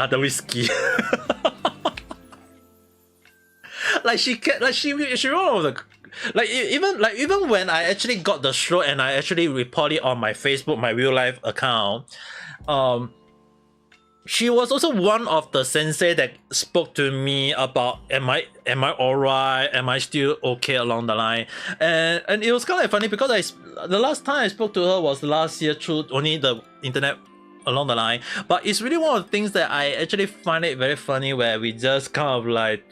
the whiskey. She wrote all the even when I actually got the stroke and I actually report it on my Facebook, my real life account, she was also one of the sensei that spoke to me about am I alright, am I still okay along the line, and it was kind of funny because the last time I spoke to her was last year through only the internet along the line, but it's really one of the things that I actually find it very funny where we just kind of like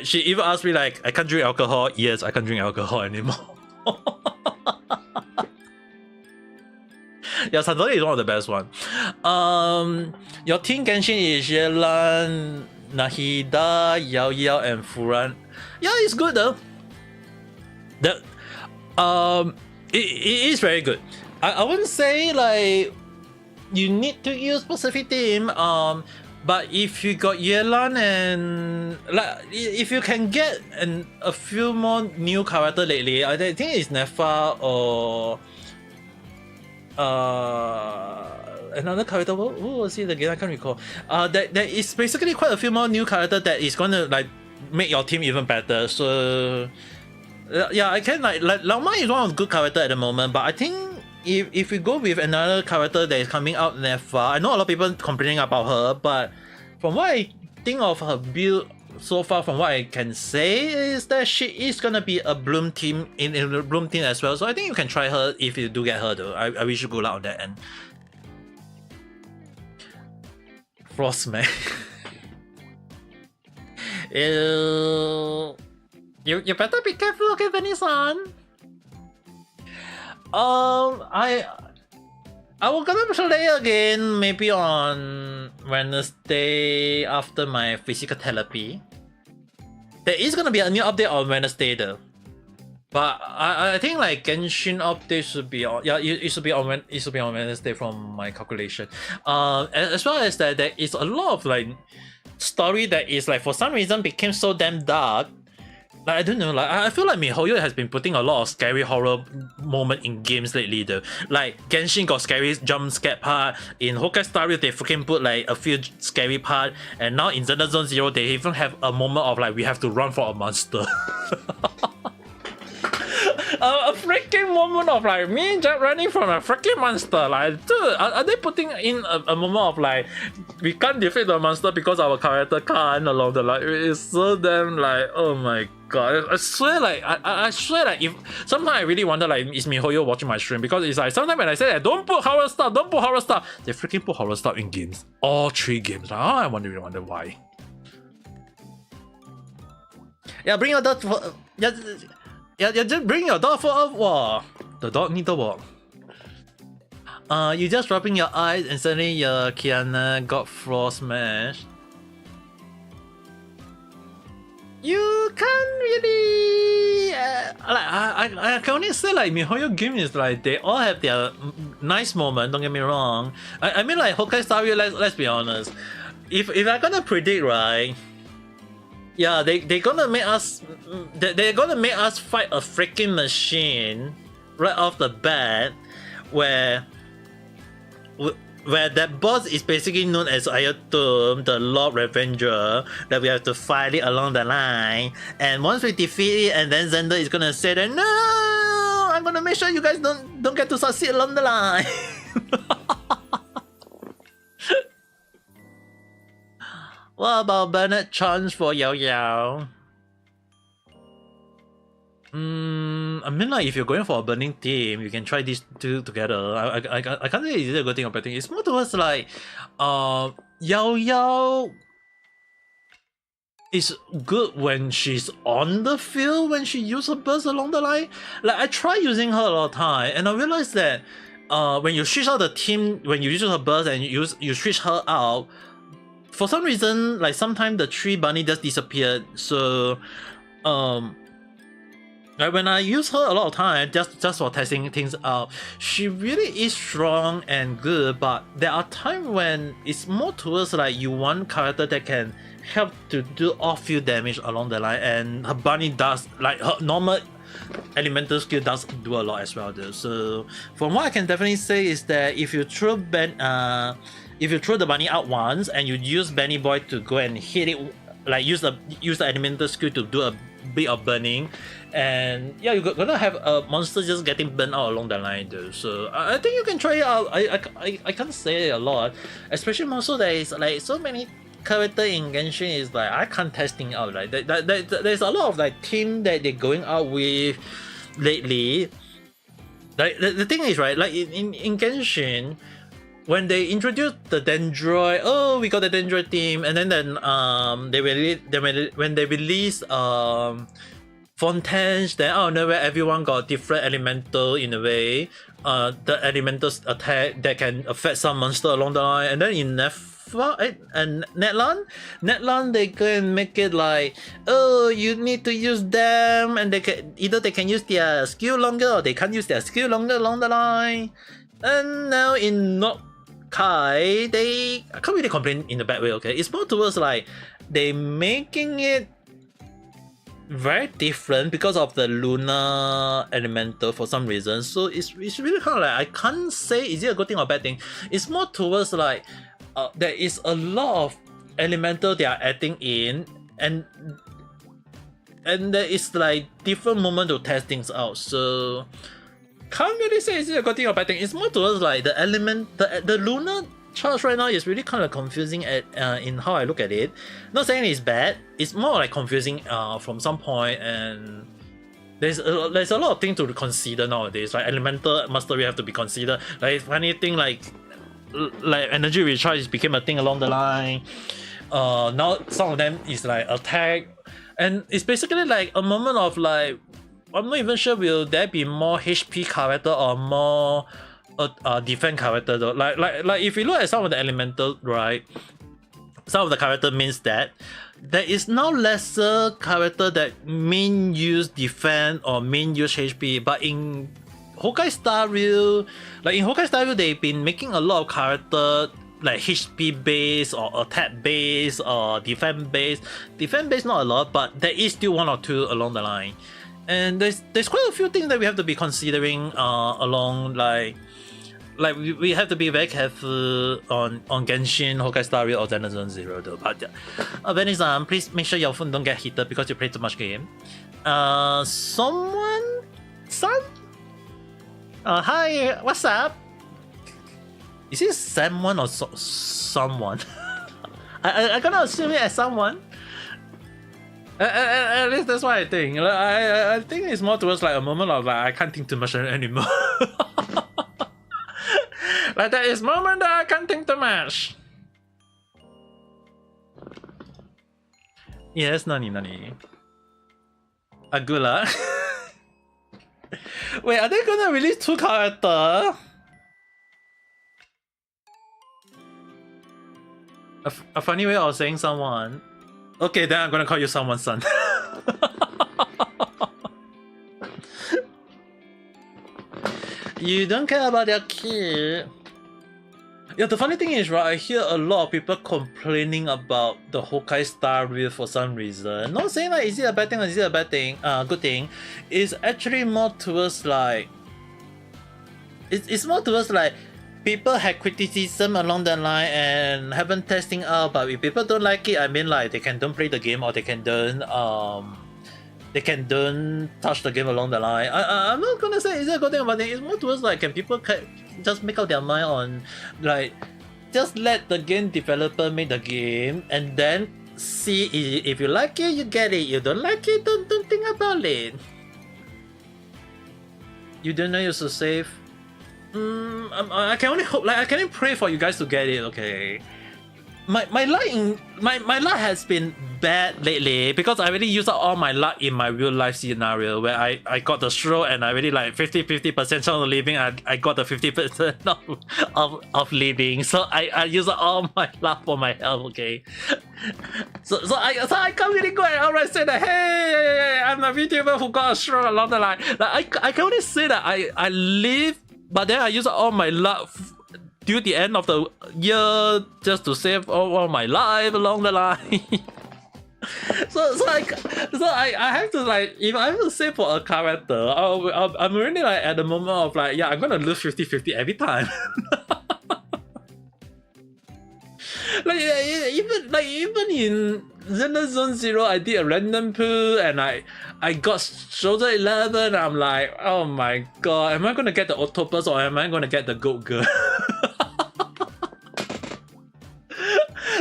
she even asked me like, I can't drink alcohol. Yes, I can't drink alcohol anymore. Yeah, Santori is one of the best one. Your team Genshin is Yelan, Nahida, Yao Yao, and Furan. Yeah, it's good though. It is very good. I wouldn't say like you need to use specific team. But if you got Yelan and like if you can get a few more new character lately, I think it's Nefa or another character. Who was it again? I can't recall. There is basically quite a few more new characters that is gonna like make your team even better. So Yeah, I can like Laoma is one of the good character at the moment, but I think if we go with another character that is coming out never, I know a lot of people complaining about her, but from what I think of her build so far, from what I can say is that she is gonna be a Bloom team in the Bloom team as well. So I think you can try her if you do get her though. I wish you good luck on that end. Frostman. You better be careful, okay, Benny-san. I will gonna play again maybe on Wednesday after my physical therapy. There is gonna be a new update on Wednesday though. But I think like Genshin update should be on, yeah, it should be on Wednesday from my calculation. As well as that there is a lot of like story that is like for some reason became so damn dark. Like I don't know, like I feel like MiHoYo has been putting a lot of scary horror moment in games lately though. Like Genshin got scary jump scare part, in Honkai Star Rail they freaking put like a few scary part, and now in Zelda Zone Zero they even have a moment of like we have to run for a monster. A freaking moment of like me just running from a freaking monster. Like, dude, are they putting in a moment of like we can't defeat the monster because our character can't along the line? It's so damn like, oh my god. I swear like I swear like if sometimes I really wonder like is MiHoYo watching my stream, because it's like sometimes when I say that don't put horror stuff, they freaking put horror stuff in games. All 3 games. Like, oh, I wonder why. Yeah, bring your dog for yeah, just bring your dog for a walk. The dog need to walk. You just rubbing your eyes and suddenly your Kiana got frost smashed. You can't really I can only say like MiHoYo game is like they all have their nice moment, don't get me wrong. I mean like Honkai Star Rail, let's be honest. If I'm gonna predict right, yeah, they're gonna make us fight a freaking machine right off the bat, where that boss is basically known as Ayatum, the Lord Revenger, that we have to fight it along the line. And once we defeat it, and then Xander is gonna say that no, I'm gonna make sure you guys don't get to succeed along the line. What about Bernard chance for Yao Yao? I mean like if you're going for a burning team, you can try these two together. I can't say it's a good thing or bad thing. It's more towards like Yao Yao is good when she's on the field, when she uses her burst along the line. Like I try using her a lot of time and I realized that when you switch out the team, when you use her burst and you switch her out, for some reason, like sometimes the tree bunny just disappeared. So, like when I use her a lot of time, just for testing things out, she really is strong and good. But there are times when it's more towards like you want character that can help to do off-field damage along the line, and her bunny does, like her normal elemental skill does do a lot as well though. So from what I can definitely say is that if you throw the bunny out once and you use Benny Boy to go and hit it, like use the elemental skill to do a bit of burning, and yeah, you're gonna have a monster just getting burned out along the line though. So I think you can try it out. I can't say it a lot, especially more so there is like so many character in Genshin is like I can't testing out. Like there's a lot of like team that they're going out with lately. Like the thing is right, like in Genshin, when they introduced the Dendroid, oh, we got the Dendroid team, and then when they released Fontaine, then out of nowhere everyone got different elemental in a way. The elemental attack that can affect some monster along the line, and then in and Netland they go and make it like, oh, you need to use them, and they can use their skill longer or they can't use their skill longer along the line. And now in Kai, I can't really complain in a bad way, okay? It's more towards like they making it very different because of the lunar elemental for some reason. So it's really kind of like, I can't say is it a good thing or bad thing. It's more towards like there is a lot of elemental they are adding in, and and there is like different moment to test things out. So can't really say it's a good thing or bad thing. It's more towards like the element, the lunar charge right now is really kind of confusing at in how I look at it. Not saying it's bad. It's more like confusing from some point, and there's a lot of things to consider nowadays. Like elemental mastery have to be considered. Like funny thing like energy recharge became a thing along the line. Now some of them is like attack, and it's basically like a moment of like, I'm not even sure will there be more HP character or more defense character though. Like if you look at some of the elemental, right, some of the character means that there is now lesser character that main use defense or main use HP, but in Honkai Star Rail, like in Honkai Star Rail, they've been making a lot of character like HP base or attack base or defense base. Defense base not a lot, but there is still one or two along the line. And there's quite a few things that we have to be considering along like we have to be very careful on Genshin, Honkai Star Rail or Zenless Zone Zero though. But Venice, please make sure your phone don't get heated because you play too much game. Son? Hi, what's up? Is it someone or someone? I gonna assume it as someone. At least that's what I think. I think it's more towards like a moment of like I can't think too much anymore. Like there is moment that I can't think too much. Yes, nani. Agula. Wait, are they gonna release 2 characters? A funny way of saying someone. Okay, then I'm gonna call you someone's son. You don't care about your kid. Yeah, the funny thing is, right, I hear a lot of people complaining about the Honkai Star Rail for some reason. Not saying like is it a bad thing or is it a bad thing, good thing. It's actually more towards like it's more towards like people had criticism along the line and haven't testing out, but if people don't like it, I mean like they can don't play the game or they can don't touch the game along the line. I'm not gonna say is it a good thing about it. It's more towards like can people just make up their mind on like just let the game developer make the game and then see if you like it, you get it. You don't like it, don't think about it. You don't know you should save. I can only hope, like I can only pray for you guys to get it. Okay, my luck has been bad lately because I really used up all my luck in my real life scenario where I got the stroke and I really like 50% chance of living. I got the 50% of living, so I used up all my luck for my health. Okay, so I can't really go and outright say that hey, I'm a VTuber who got a stroke along the line. Like I can only say that I live. But then I use all my luck till the end of the year just to save all my life along the line. so I have to like, if I have to save for a character, I'm really like at the moment of like, yeah, I'm gonna lose 50-50 every time. Even in Zenless Zone Zero, I did a random pull and I got shoulder 11. I'm like, oh my god, am I gonna get the octopus or am I gonna get the goat girl?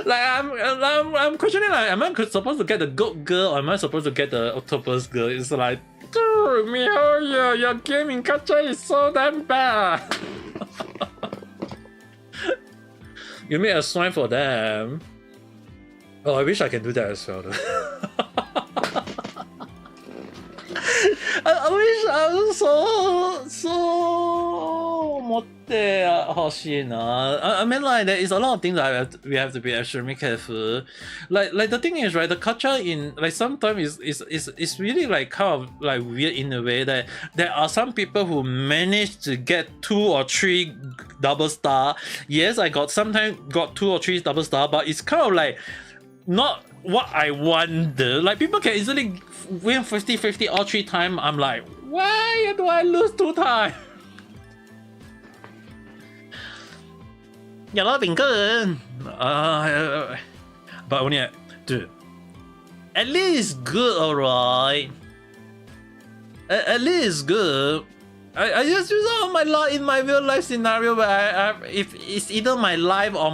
Like I'm questioning like, am I supposed to get the goat girl or am I supposed to get the octopus girl? It's like, dude, Mihoyo, your gaming culture is so damn bad. You made a sign for them. Oh, I wish I can do that as well. I wish I was so 持ってほしいな. I mean, like there is a lot of things that we have to be extremely careful. Like the thing is, right, the culture in like sometimes is really like kind of like weird in a way that there are some people who manage to get 2 or 3 double star. Yes, I sometimes got 2 or 3 double star, but it's kind of like not what I want. Like people can easily win 50-50 all 3 times. I'm like, why do I lose 2 times? 有啦，炳哥人。But only dude, At least good, alright. At least good. I just use all my luck in my real life scenario where if it's either my life or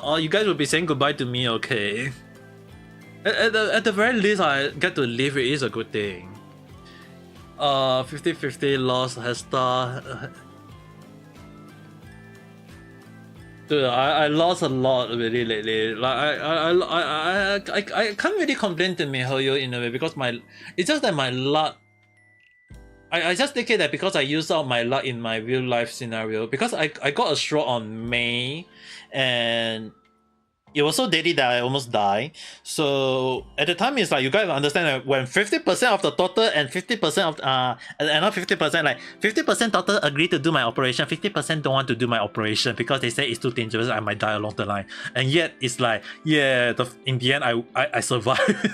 or you guys will be saying goodbye to me, okay? At the very least, I get to live. It is a good thing. 50-50 lost Hesta. Dude, I lost a lot really lately. Like I can't really complain to MiHoYo in a way because it's just that my luck. I just take it that because I used out my luck in my real life scenario, because I got a stroke on May, and it was so deadly that I almost died. So at the time, it's like you guys understand that when 50% of the total and 50% of and not 50%, like 50% total agree to do my operation, 50% don't want to do my operation because they say it's too dangerous, I might die along the line. And yet it's like, yeah, in the end I survived.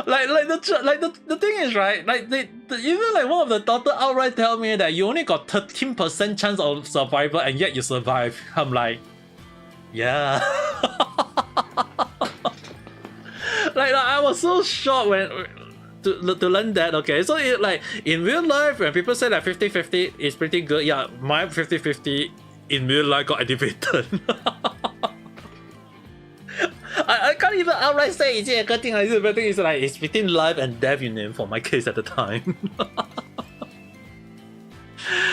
the thing is, right, like even like one of the doctor outright tell me that you only got 13% chance of survival and yet you survive. I'm like, yeah. like I was so shocked when to learn that. Okay, so like in real life when people say that 50-50 is pretty good, yeah, my 50-50 in real life got activated. I can't even outright say it's a good thing or it's a bad thing. It's like it's between life and death, you know, for my case at the time.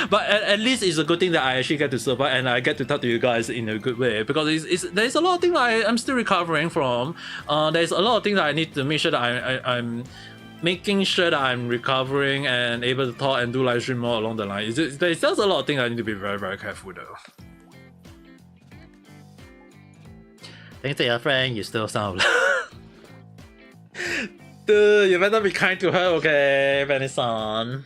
But at least it's a good thing that I actually get to survive and I get to talk to you guys in a good way, because there's a lot of things I'm still recovering from. There's a lot of things that I need to make sure that I'm making sure that I'm recovering and able to talk and do live stream more along the line. There's just a lot of things I need to be very, very careful though. Thanks to your friend, you still sound. Dude, you better be kind to her, okay, Benny-san.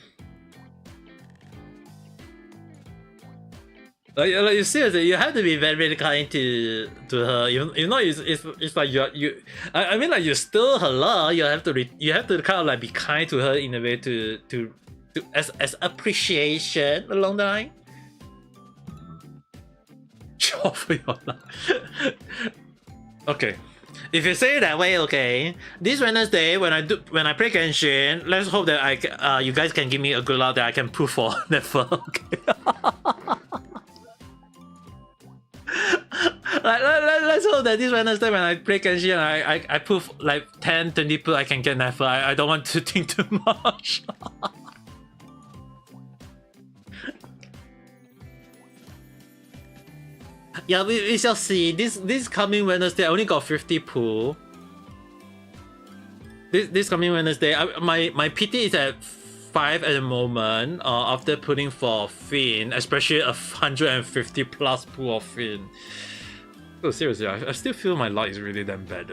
Like seriously, you have to be very, very kind to her. You know, it's like you. I mean, like you still her love. You have to kind of like be kind to her in a way to as appreciation along the line. Show for your life. Okay, if you say it that way, okay. This Wednesday, when I play Genshin, let's hope that you guys can give me a good luck that I can prove for never. Okay. Let's hope that this Wednesday when I play Genshin, I prove like 10-20 people I can get never. I don't want to think too much. Yeah, we shall see. This coming Wednesday, I only got 50 pool. This coming Wednesday, my PT is at 5 at the moment. After putting for Finn, especially a 150 plus pool of Finn. Oh, seriously, I still feel my luck is really damn bad.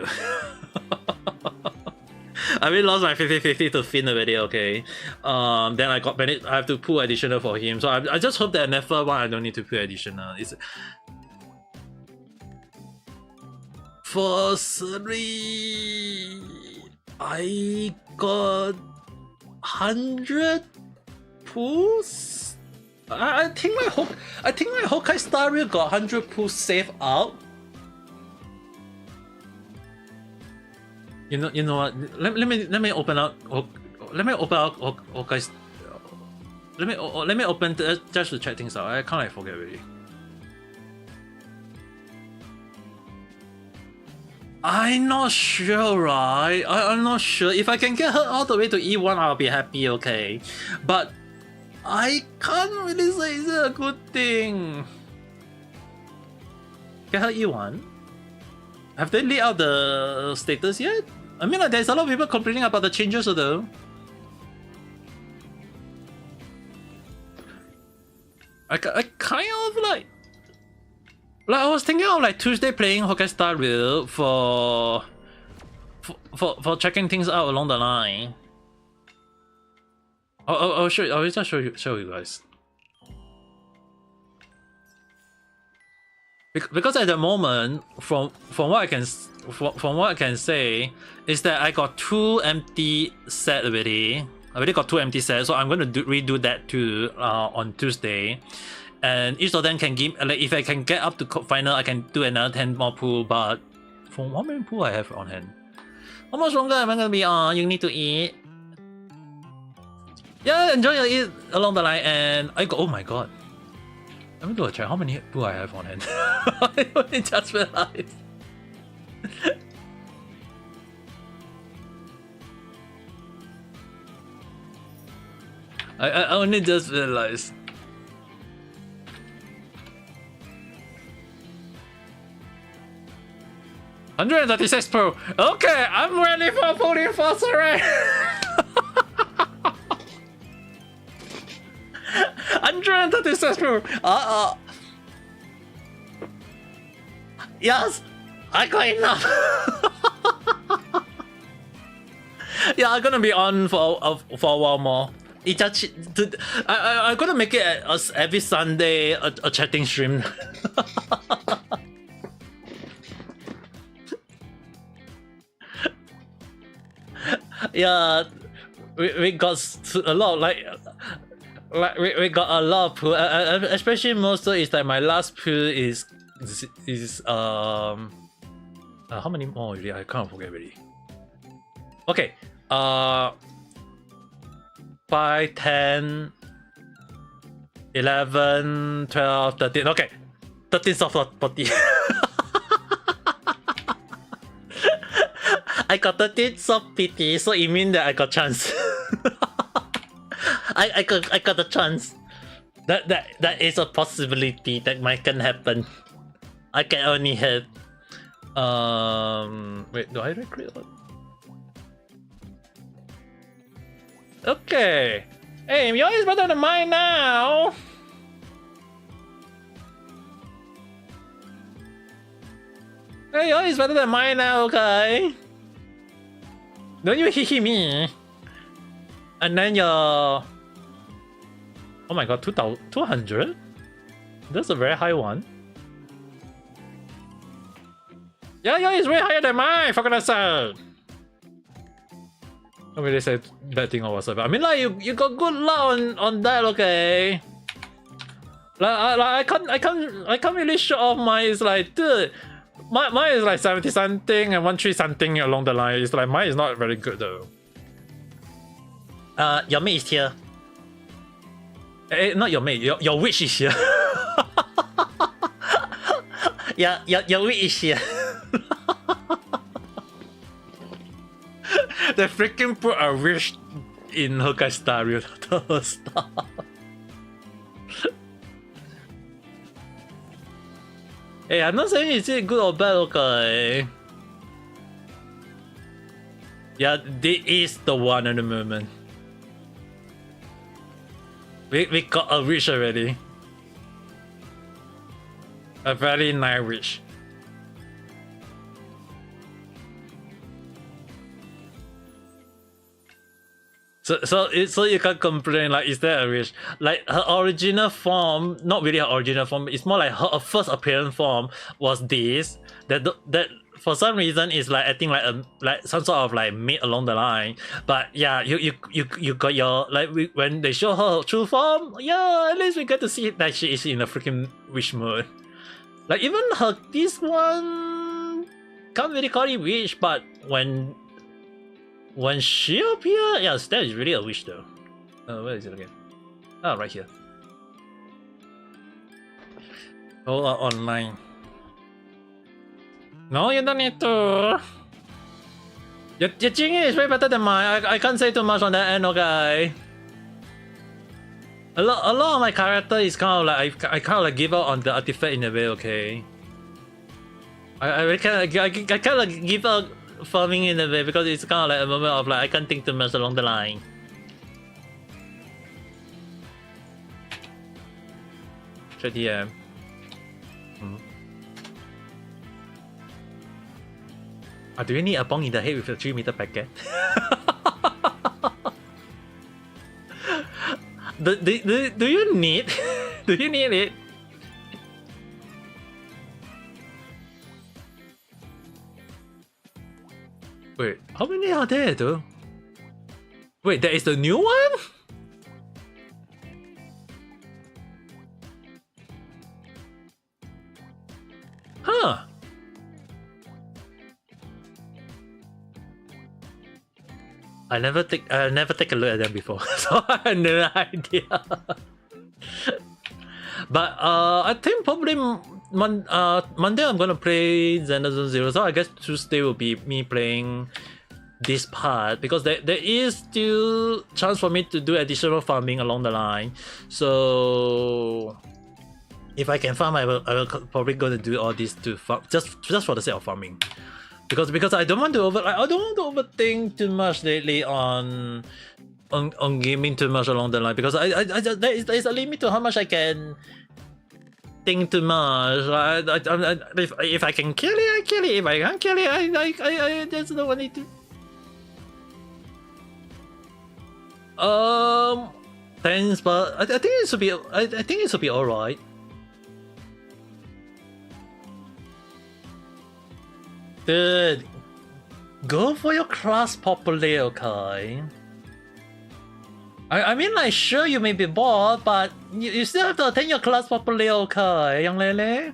I really lost my 50-50 to Finn already, okay. Then I have to pull additional for him. So I just hope that never one I don't need to pull additional. For 3, I got 100 pulls. I think my Hokkai Star Rail got 100 pulls saved out. You know what? Let me open out. Let me open out Hokkai. Let me open just to check things out. I can't like forget already. I'm not sure, right? I'm not sure. If I can get her all the way to E1, I'll be happy, okay? But I can't really say it's a good thing. Get her E1? Have they laid out the status yet? I mean, like, there's a lot of people complaining about the changes, though. I kind of like I was thinking of like Tuesday playing Hokkai Star Rail for checking things out along the line. I'll show you. I'll just show you guys. Because at the moment, from what I can say is that I got 2 empty sets already. I already got 2 empty sets, so I'm going to redo that too on Tuesday. and each of them can give, like, if I can get up to final, I can do another 10 more pool. But for how many pool I have on hand? How much longer am I gonna be on? You need to eat. Yeah, enjoy your eat along the line, and I go. Oh my god. Let me do a check. How many pool I have on hand? I only just realized. I only just realized. $136 Pro. Okay, I'm ready for pulling fast already. $136 Pro. Yes, I got enough. Yeah, I'm gonna be on for a while more. I'm gonna make it every Sunday a chatting stream. Yeah, we got a lot, like we got a lot of pool, especially most of it's like my last pool is how many more already? I can't forget already. Okay, 5, 10, 11, 12, 13. Okay, 13 soft 40. I got 13 soft PT, so it means that I got chance. I got a chance. That is a possibility that might can happen. I can only have wait, do I recreate one? Okay. Hey, yours is better than mine now. Hey, yours is better than mine now, okay? Don't you hit me? And then your... Oh my god, 200? That's a very high one. Yeah, yours is way higher than mine, for goodness sake. I really said bad thing or whatsoever. I mean, like, you got good luck on that, okay? Like I can't really show off mine. It's like, dude, mine is like 70 something and 13 something along the line. It's like mine is not very good though. Your mate is here. Not your mate. Your witch is here. Yeah, your witch is here. They freaking put a wish in her guy's star. Hey, I'm not saying is it good or bad, okay? Yeah, this is the one at the moment. We got a wish already. A very nice wish. So you can't complain, like, is there a wish? Like, her original form, not really her original form, it's more like her first appearance form was this. That for some reason is like acting like some sort of like mid along the line. But yeah, you got your, like, when they show her true form, yeah, at least we get to see that she is in a freaking wish mode. Like, even her, this one can't really call it wish, but when she appeared, yes, that is really a wish though. Where is it again? Ah, right here. Oh, online. No, you don't need to. Your Jingyi is way better than mine. I can't say too much on that end, okay? A lot of my character is kind of like I kind of like give up on the artifact in a way, okay? I kind of give up farming in a way because it's kind of like a moment of like I can't think too much along the line. JDM. Do you need a bong in the head with a 3-meter packet? do you need do you need it? Wait, how many are there though? Wait, there is the new one? Huh. I never take a look at them before, so I have no idea. But I think probably Monday I'm gonna play Xenosaga Zone Zero, so I guess Tuesday will be me playing this part, because there is still chance for me to do additional farming along the line. So if I can farm, I will probably gonna do all this to farm, just for the sake of farming. Because I don't want to overthink too much lately on gaming too much along the line, because there's a limit to how much I can think too much. If I can kill it, I kill it. If I can't kill it, I just don't want it to. Thanks, but I think it should be. I think it should be alright. Dude, go for your class properly, okay? I mean, like, sure, you may be bored, but you still have to attend your class properly, okay, young lady?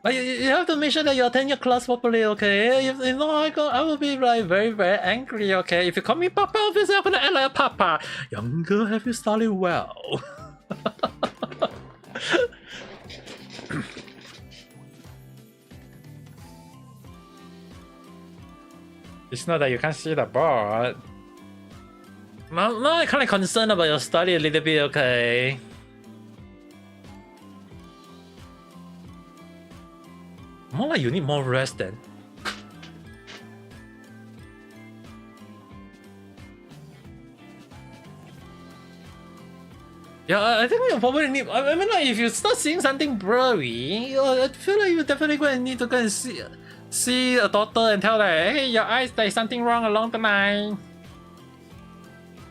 But you have to make sure that you attend your class properly, okay? If not, I will be like very, very angry, okay? If you call me Papa, obviously I'm gonna act like a Papa. Young girl, have you studied well? It's not that you can't see the board. No, I'm kind of concerned about your study a little bit, okay? More like you need more rest then. Yeah, I think you probably need. I mean, like, if you start seeing something blurry, I feel like you definitely going to need to go and see a doctor and tell that, hey, your eyes, there's something wrong along the line.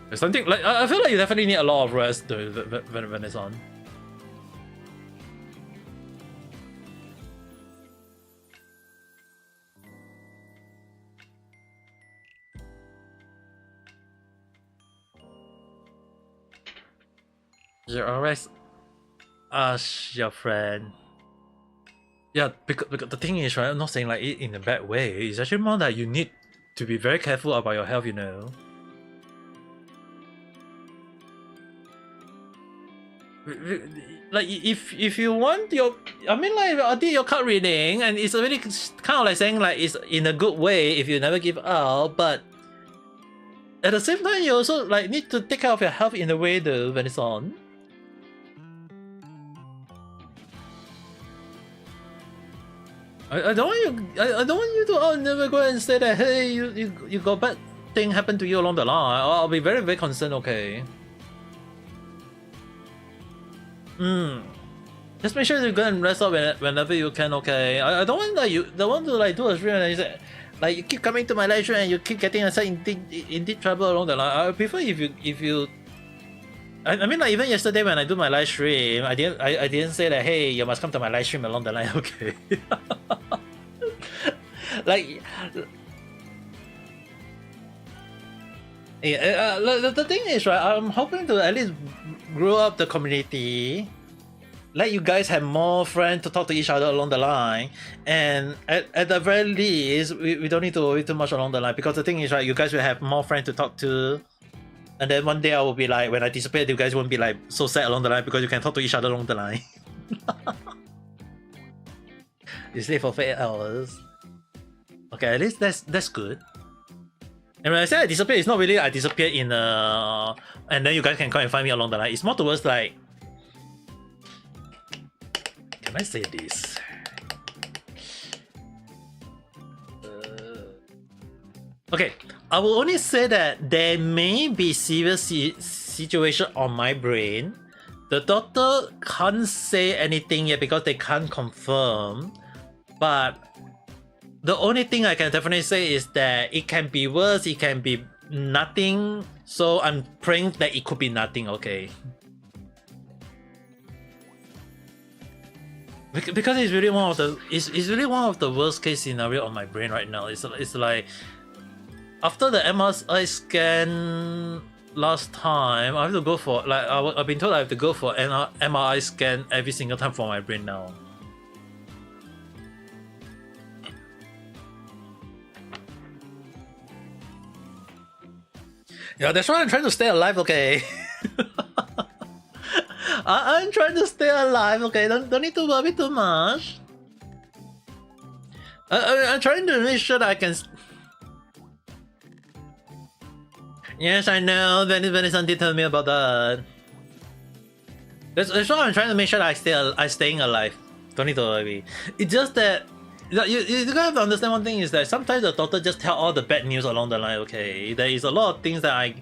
There's something like, I feel like you definitely need a lot of rest when it's on. You always ask your friend. Yeah, because the thing is, right, I'm not saying like it in a bad way. It's actually more that you need to be very careful about your health, you know. Like if you want your, I mean, like, I did your card reading and it's already kind of like saying like it's in a good way if you never give up, but at the same time you also like need to take care of your health in a way though when it's on. I don't want you. I don't want you to never go and say that, hey, you got bad thing happen to you along the line. I'll be very, very concerned. Okay. Just make sure you go and rest up whenever you can. Okay. I don't want that you don't want to like do a stream and you say, like, you keep coming to my live stream and you keep getting yourself in deep trouble along the line. I prefer if you. I mean, like, even yesterday when I do my live stream, I didn't say that, hey, you must come to my live stream along the line, okay? Like, yeah, the thing is, right, I'm hoping to at least grow up the community, let you guys have more friends to talk to each other along the line, and at the very least, we don't need to worry too much along the line, because the thing is, right, you guys will have more friends to talk to. And then one day I will be like, when I disappear, you guys won't be like so sad along the line because you can talk to each other along the line. You sleep for 8 hours. Okay, at least that's good. And when I say I disappear, it's not really I disappear in and then you guys can come and find me along the line. It's more towards like, can I say this? Okay, I will only say that there may be serious situation on my brain. The doctor can't say anything yet because they can't confirm. But the only thing I can definitely say is that it can be worse, it can be nothing. So I'm praying that it could be nothing, okay? Because it's really one of the worst case scenario on my brain right now. It's like, after the MRI scan last time, I have to go for, like, I've been told I have to go for an MRI scan every single time for my brain now. Yeah, that's why I'm trying to stay alive, okay? I'm trying to stay alive, okay? Don't need to worry too much. I'm trying to make sure that I can. Yes, I know. Benny did tell me about that. That's why I'm trying to make sure that I'm staying alive. Don't need to worry. It's just that you have to understand one thing is that sometimes the doctor just tell all the bad news along the line. Okay, there is a lot of things that I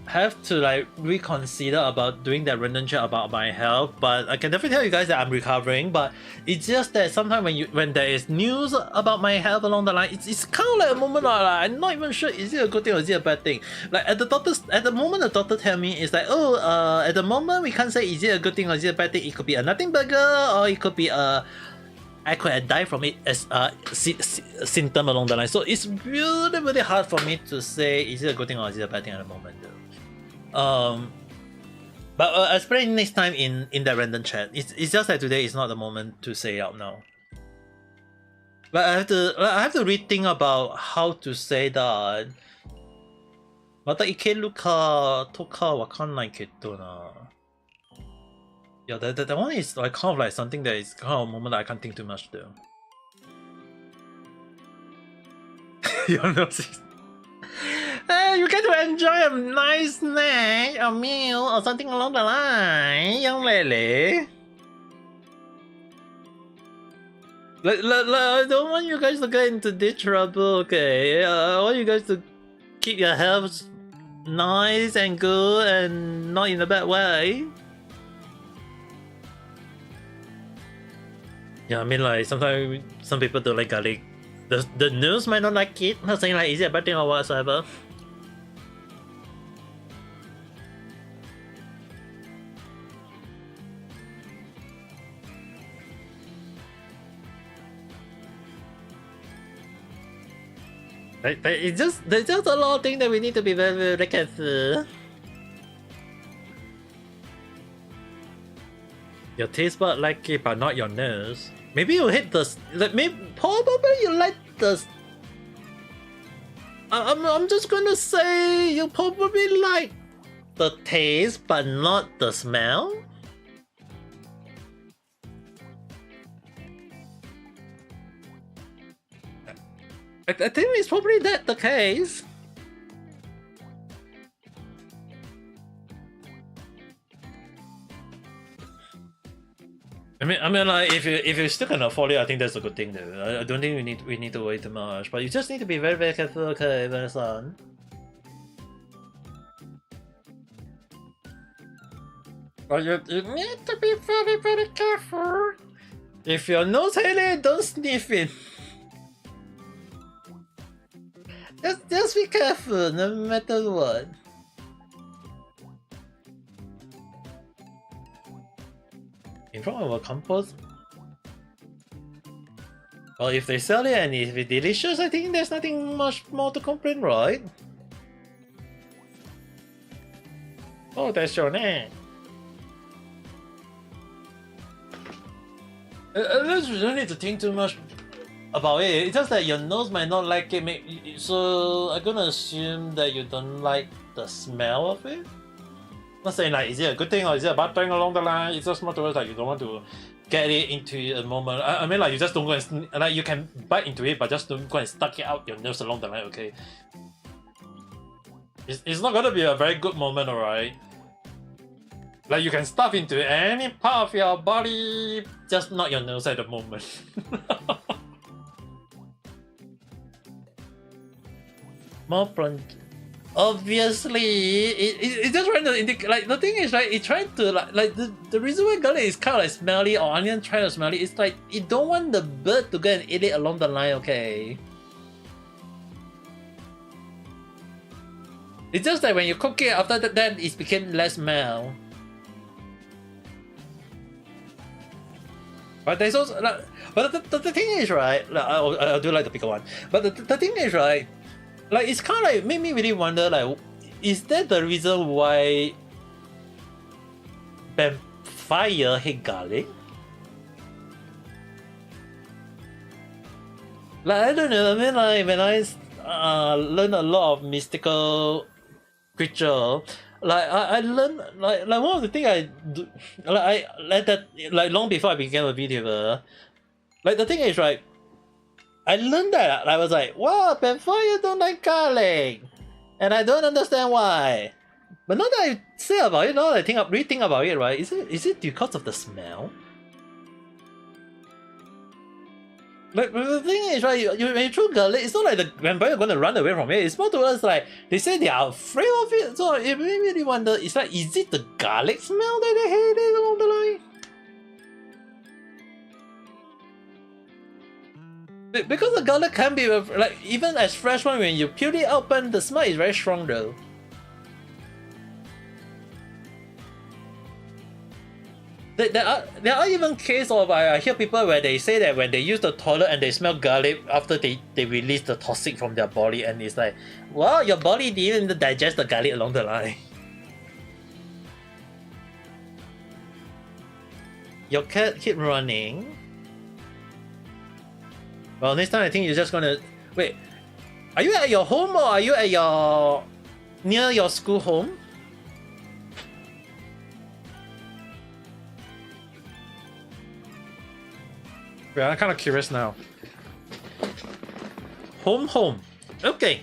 have to like reconsider about doing that random check about my health, but I can definitely tell you guys that I'm recovering. But it's just that sometimes when there is news about my health along the line, it's kind of like a moment like I'm not even sure is it a good thing or is it a bad thing. Like at the moment the doctor tell me it's like at the moment we can't say is it a good thing or is it a bad thing. It could be a nothing burger or it could be a I could have died from it as a symptom along the line. So it's really hard for me to say is it a good thing or is it a bad thing at the moment though. But I'll explain next time in that random chat. It's just that today is not the moment to say out now. But I have to rethink about how to say that. またいけるかとかわかんないけどな. Yeah, that one is like kind of like something that is kind of a moment that I can't think too much though. You know. You get to enjoy a nice snack, a meal, or something along the line, young lady. I don't want you guys to get into this trouble, okay? I want you guys to keep your health nice and good and not in a bad way. Yeah, I mean like sometimes some people don't like garlic. The news might not like it. I'm not saying like is it a bad thing or whatsoever. But there's just a lot of things that we need to be very careful. Your taste bud like it, but not your nose. Maybe you hate the probably you like the. I'm just gonna say you probably like the taste, but not the smell. I think it's probably that the case. I mean, like if you still can afford it, I think that's a good thing though. I don't think we need to worry too much, but you just need to be very careful, okay, very son. But you need to be very careful. If your nose hairy, don't sniff it. Just be careful, no matter what. In front of a compost? Well, if they sell it and if it's delicious, I think there's nothing much more to complain, right? Oh, that's your name. I don't need to think too much about it. It's just that your nose might not like it, so I'm gonna assume that you don't like the smell of it. Not saying like is it a good thing or is it a bad thing along the line. It's just more towards like you don't want to get it into a moment. I mean like you just don't go and like you can bite into it, but just don't go and stuck it out your nose along the line. Okay, it's not gonna be a very good moment, alright. Like you can stuff into any part of your body, just not your nose at the moment. More blunt. Obviously, it's just trying to indicate. Like the thing is, right? It's trying to like the reason why garlic is kind of like smelly or onion trying to smell it. It's like you don't want the bird to go and eat it along the line. Okay. It's just that when you cook it after that, then it became less smell. But there's also like, but the thing is, right? Like, I do like the bigger one. But the thing is, right? Like it's kind of like made me really wonder. Like, is that the reason why vampire hate garlic? Like I don't know. I mean, like when I learned a lot of mystical creature. Like I learned like one of the things I do like that like long before I became a VTuber. Like the thing is right, I learned that I was like, wow, before you don't like garlic, and I don't understand why. But now that I say about it, now that I rethink about it, right? Is it because of the smell? But the thing is, right, when you throw garlic, it's not like the vampire are gonna run away from it. It's more towards like they say they are afraid of it. So it made me really wonder, it's like, is it the garlic smell that they hate it along the line? Because the garlic can be like even as fresh one, when you peel it open, the smell is very strong though. There are even cases of I hear people where they say that when they use the toilet and they smell garlic after they release the toxic from their body, and it's like, well, your body didn't digest the garlic along the line. Your cat keep running. Well, next time I think you're just gonna wait. Are you at your home or are you at your near your school home? Yeah, I'm kind of curious now. Home. Okay.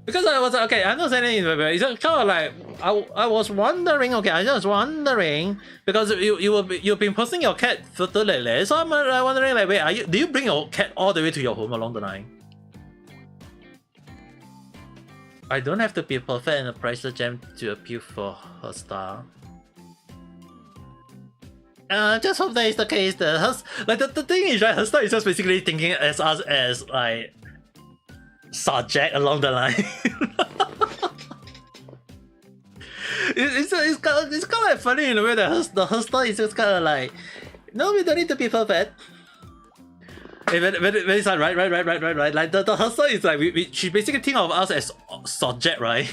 Because I was okay, I'm not saying anything, but it's kind of like I was wondering. Okay, I was wondering because you've been posting your cat photo lately, so I'm wondering like, wait, do you bring your cat all the way to your home along the line? I don't have to be perfect in a priceless gem to appeal for her star. Just hope that is the case. The thing is, right, her style is just basically thinking as us as like subject along the line. it's kind of like funny in a way that her style is just kind of like, no, we don't need to be perfect. Very sad, right? Like her style is like she basically think of us as subject, right?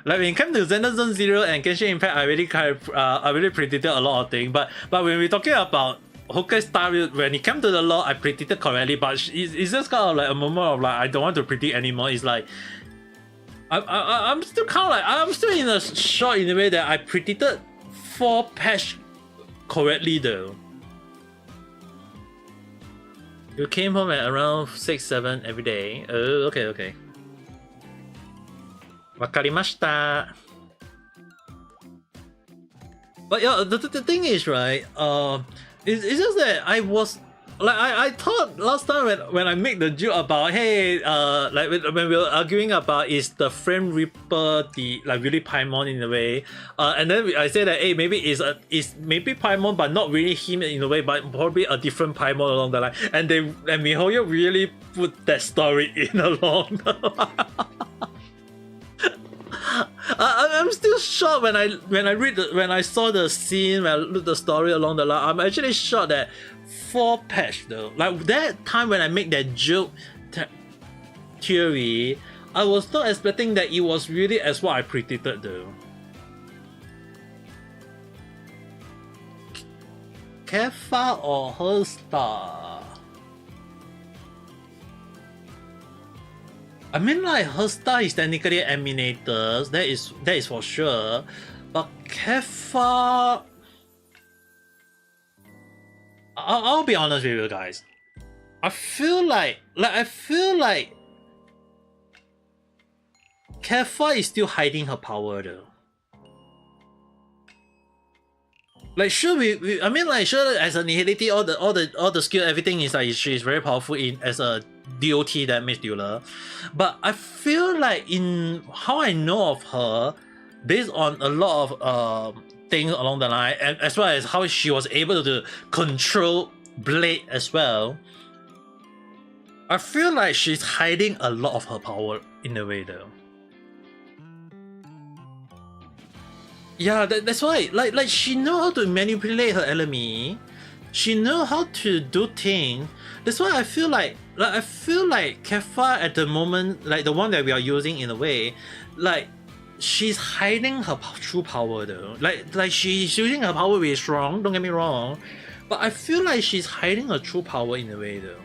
Like when it came to Xeno's Zone Zero and Genshin Impact, I really predicted a lot of things. But when we're talking about Honkai Star Rail, when it came to the lore, I predicted correctly. But it's just kind of like a moment of like I don't want to predict anymore. It's like I'm still kind of like I'm still in a shock in the way that I predicted 4 patch correctly though. You came home at around 6-7 every day. Oh, okay. Wakarimashita. But yeah, the thing is, right, it's just that I was like I thought last time when I make the joke about, hey, like when we were arguing about is the Frame Reaper the like really Paimon in a way, and then I said that, hey, maybe it's maybe Paimon but not really him in a way, but probably a different Paimon along the line, and Mihoyo really put that story in along the line. I'm still shocked when I saw the scene, when I looked the story along the line. I'm actually shocked that 4 patch though. Like that time when I make that joke theory, I was not expecting that it was really as what I predicted though. Kefa or her star? I mean, like, her star is technically Eminators, that is for sure. But Kefa, I'll be honest with you guys. I feel like Kefa is still hiding her power though. Like, sure, I mean, like, sure, as a nihility, all the skill, everything is like she's very powerful as a DOT damage dealer. But I feel like in how I know of her, based on a lot of things along the line, and as well as how she was able to control Blade as well, I feel like she's hiding a lot of her power in a way though. Yeah, that's why. Like she know how to manipulate her enemy. She know how to do things. That's why I feel like Kefa at the moment, like the one that we are using in a way, like she's hiding her true power though. Like she's using her power really strong. Don't get me wrong, but I feel like she's hiding her true power in a way though.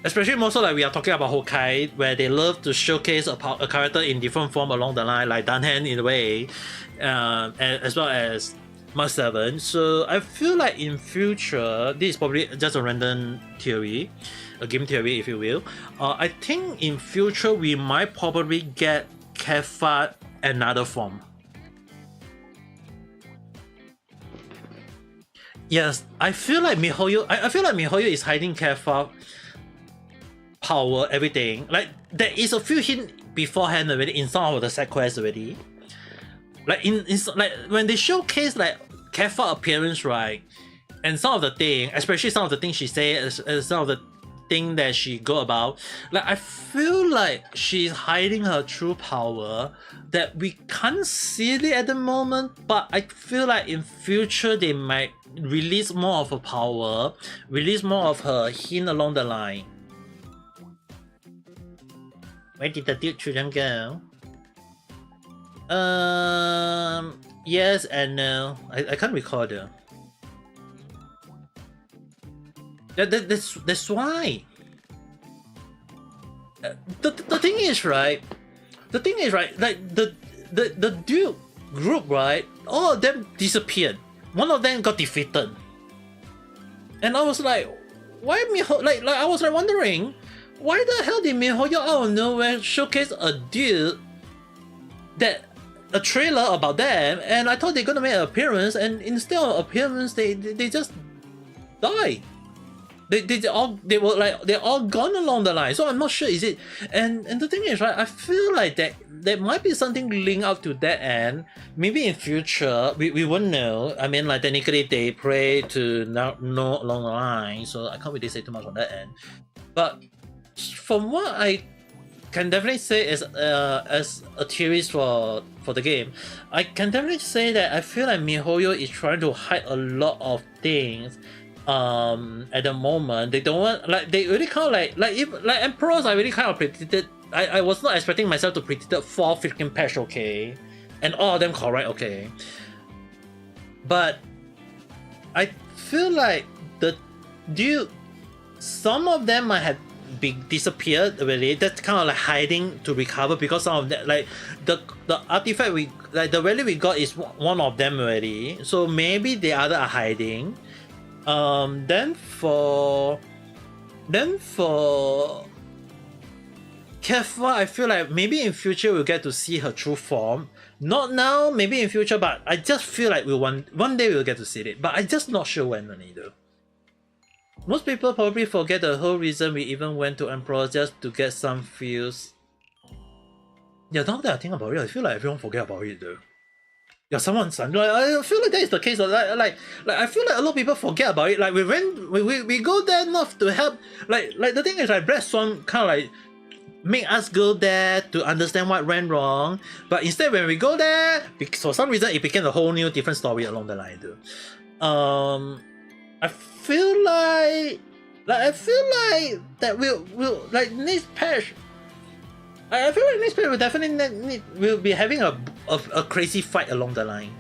Especially more so like we are talking about Hokkai, where they love to showcase a character in different form along the line, like Danhan in a way, as well as Mark 7. So I feel like in future, this is probably just a random theory, a game theory if you will. I think in future we might probably get Keffa another form. Yes, I feel like Mihoyo. I feel like Mihoyo is hiding Keffa power, everything. Like there is a few hints beforehand already in some of the side quests already. Like in like when they showcase like Keffa appearance, right, and some of the thing, especially some of the things she say, as some of the thing that she go about, like I feel like she's hiding her true power that we can't see it at the moment. But I feel like in future they might release more of her power, release more of her hint along the line. Where did the dude children go? Yes and no. I can't recall though. That's why. The thing is right. The thing is right. Like the dude group, right? All of them disappeared. One of them got defeated. And I was like, why Miho? Like I was like wondering, why the hell did Mihoyo out of nowhere showcase a dude that a trailer about them, and I thought they're gonna make an appearance, and instead of appearance, they just die. They're all gone along the line. So I'm not sure is it. And the thing is, right, I feel like that there might be something linked up to that end. Maybe in future we won't know. I mean, like technically they pray to not know along the line, so I can't really say too much on that end. But from what I can definitely say as a theory for the game, I can definitely say that I feel like Mihoyo is trying to hide a lot of things at the moment. They don't want, like, they really kind of like Emperors, I really kind of predicted. I was not expecting myself to predict 4 freaking patch, okay, and all of them correct, okay, but I feel like the dude, some of them might have disappeared already. That's kind of like hiding to recover, because some of them, like the artifact we, like the value we got is one of them already, so maybe the other are hiding. Then for Keffa, I feel like maybe in future we'll get to see her true form. Not now, maybe in future, but I just feel like one day we'll get to see it, but I just not sure when either. Most people probably forget the whole reason we even went to Emperor, just to get some feels. Yeah, now that I think about it, I feel like everyone forget about it though. Yeah, someone's like, I feel like that is the case. Like I feel like a lot of people forget about it. Like we go there not to help. Like the thing is, like Black Swan kind of like make us go there to understand what went wrong. But instead, when we go there, for some reason, it became a whole new different story along the line though. I feel like that we'll like next patch. I feel like next patch will definitely will be having a crazy fight along the line.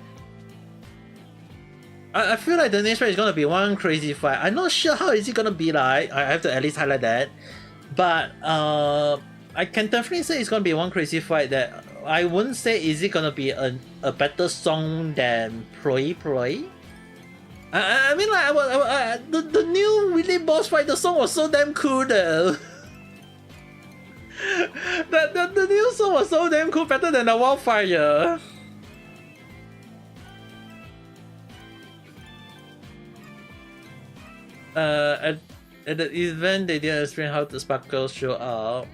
I feel like the next patch is gonna be one crazy fight. I'm not sure how is it gonna be like. I have to at least highlight that. But I can definitely say it's gonna be one crazy fight that I wouldn't say is it gonna be a better song than Proi. I mean, like the new really boss fight, the song was so damn cool though. the new song was so damn cool, better than the Wildfire. At the event they didn't explain how the sparkles show up.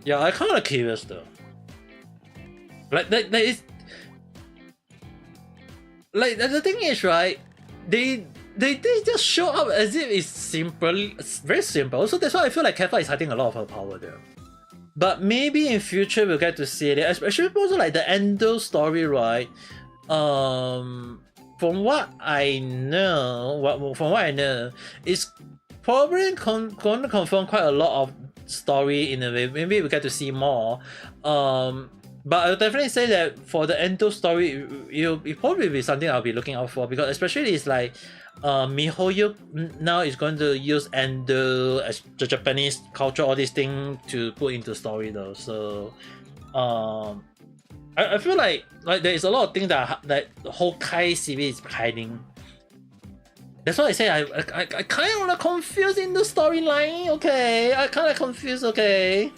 Yeah, I kinda curious though. Like it's like the thing is, right, they just show up as if it's simple, it's very simple. So that's why I feel like Keffa is hiding a lot of her power there. But maybe in future we'll get to see it, especially also like the Endo story, right? From what I know, it's probably going to confirm quite a lot of story in a way. Maybe we get to see more. But I'll definitely say that for the Endo story, it'll probably be something I'll be looking out for, because especially it's like Mihoyo now is going to use Endo as the Japanese culture, all these things to put into story though. So I feel like there is a lot of things that the whole Kai series is hiding. That's why I say I kind of confused in the storyline. Okay, I kind of confused. Okay.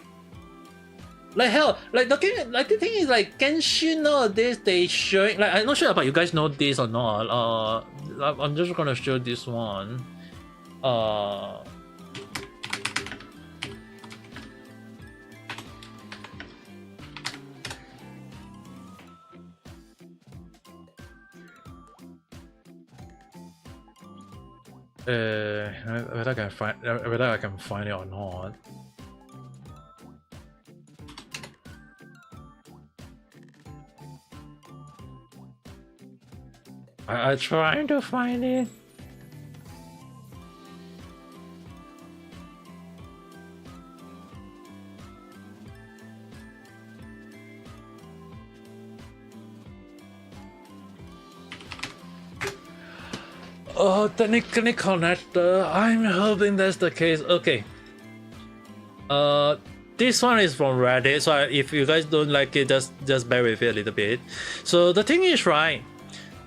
Like hell, like the thing is like Genshin nowadays they showing, like I'm not sure about you guys know this or not. I'm just gonna show this one. Whether I can find it or not. I'm trying to find it. Oh, technically connector. I'm hoping that's the case. Okay. This one is from Reddit, so if you guys don't like it, just bear with it a little bit. So the thing is, right,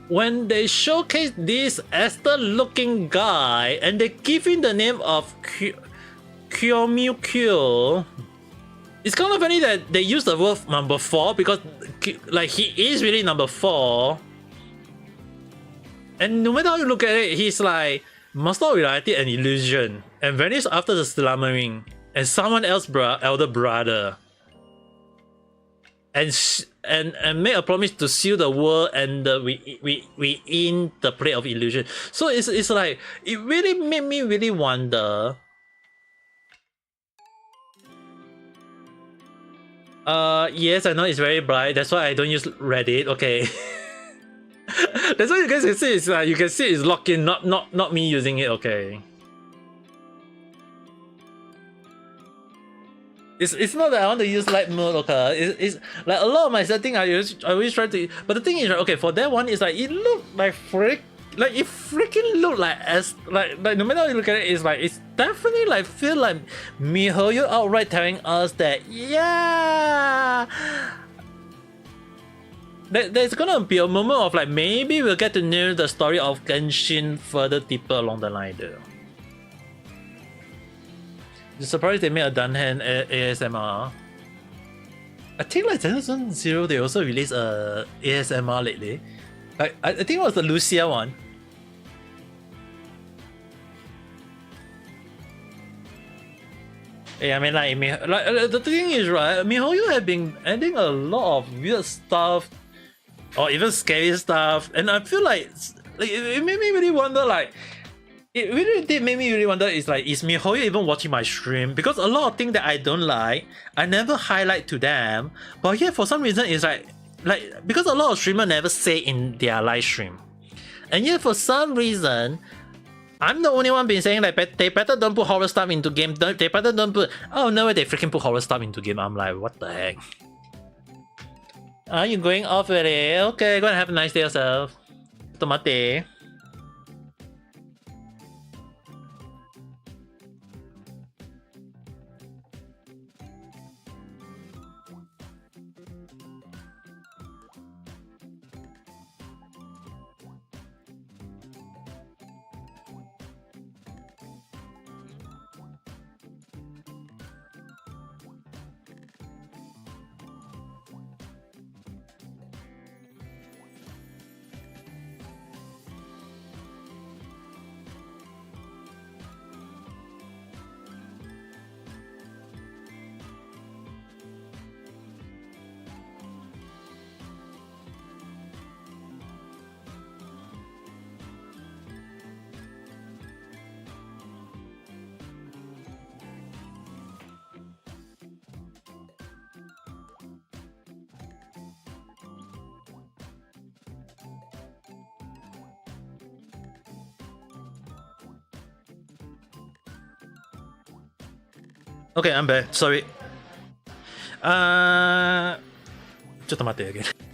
when they showcase this Esther-looking guy and they give him the name of Kyomukyo, it's kind of funny that they use the word number 4 because like he is really number 4. And no matter how you look at it, he's like master of reality and illusion, and vanished after the slumbering, and someone else elder brother, and made a promise to seal the world, and we in the play of illusion. So it's like it really made me really wonder. Yes, I know it's very bright. That's why I don't use Reddit. Okay. That's why you guys can see it's like you can see it's locked in, not me using it. Okay. It's not that I want to use light mode. Okay. It's like a lot of my setting I always try to. But the thing is, right, okay, for that one it's like it looked like it freaking looked like like no matter how you look at it, it's like it's definitely like feel like Mihoyo outright telling us that yeah. There's gonna be a moment of like maybe we'll get to know the story of Genshin further deeper along the line though. You're surprised they made a Dunhand ASMR. I think like Zenson Zero they also released a ASMR lately. Like I think it was the Lucia one. Yeah, I mean like the thing is, right, Mihoyo have been adding a lot of weird stuff or even scary stuff, and I feel like it made me really wonder, like it really did make me really wonder, is Mihoyo even watching my stream? Because a lot of things that I don't like I never highlight to them, but yeah, for some reason it's like because a lot of streamers never say in their live stream, and yet for some reason I'm the only one been saying like they better don't put horror stuff into game. They better don't put. Oh no way, they freaking put horror stuff into game. I'm like, what the heck? Are you going off already? Okay, go and have a nice day yourself. Tomate. Okay, I'm back. Sorry. ちょっと待って、again.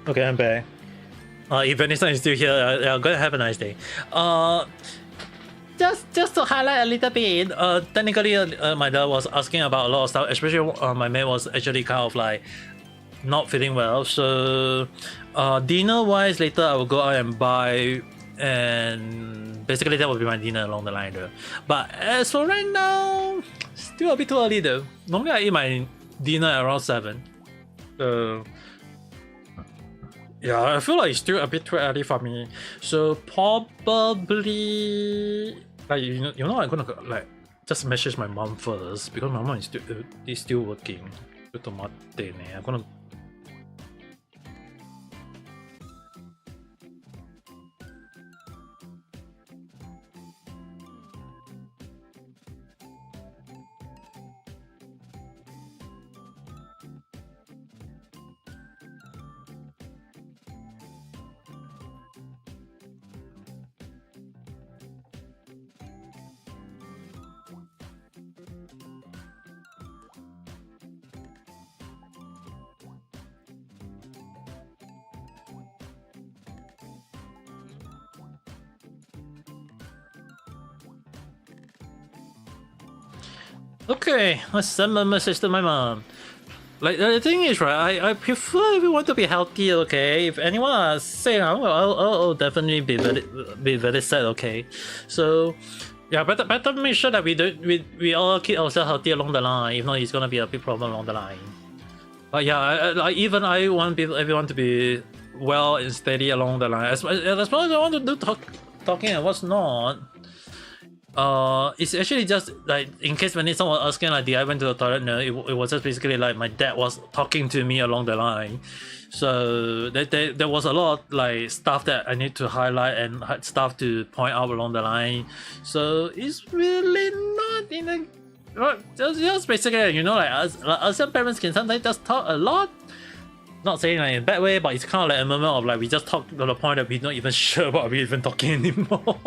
Okay, I'm back. If Vanessa is still here, yeah, go have a nice day. Just to highlight a little bit, technically, my dad was asking about a lot of stuff, especially my mate was actually kind of like not feeling well. So, dinner wise, later I will go out and buy, and basically that will be my dinner along the line though. But as for right now, still a bit too early though. Normally I eat my dinner around 7. So yeah, I feel like it's still a bit too early for me. So probably like I'm gonna like just message my mom first because my mom is still working. I'm gonna. Okay, let's send a message to my mom. Like the thing is, right? I prefer everyone to be healthy. Okay, if anyone is sick, I'll definitely be very sad. Okay, so yeah, better make sure that we all keep ourselves healthy along the line. If not, it's gonna be a big problem along the line. But yeah, even I want everyone to be well and steady along the line. As much as I want to do talking and what's not. It's actually just like in case when someone asking like, did I went to the toilet? No, it was just basically like my dad was talking to me along the line. So there was a lot of like stuff that I need to highlight and stuff to point out along the line. So it's really not in a just basically like us some parents can sometimes just talk a lot. Not saying like in a bad way, but it's kind of like a moment of like we just talk to the point that we're not even sure what we're even talking anymore.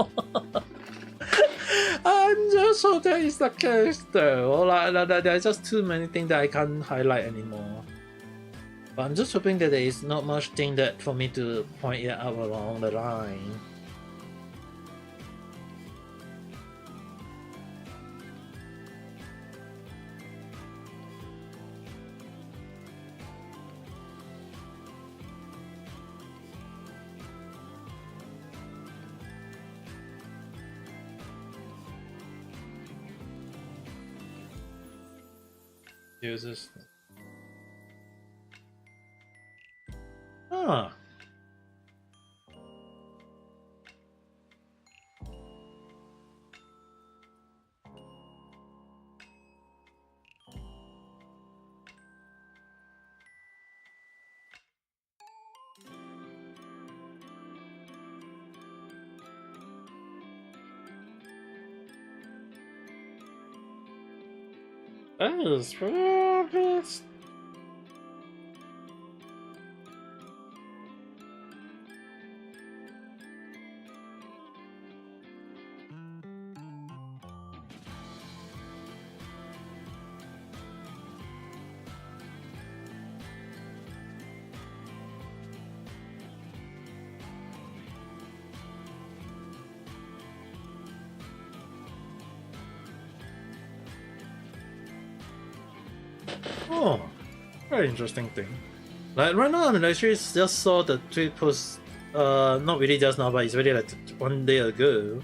I'm just hope that is the case though. Like, there's just too many things that I can't highlight anymore. But I'm just hoping that there is not much thing that for me to point it out along the line. Uses. Huh. That is progress. Oh, very interesting thing. Like right now, I actually just saw the tweet post. Not really just now, but it's really like 1 day ago.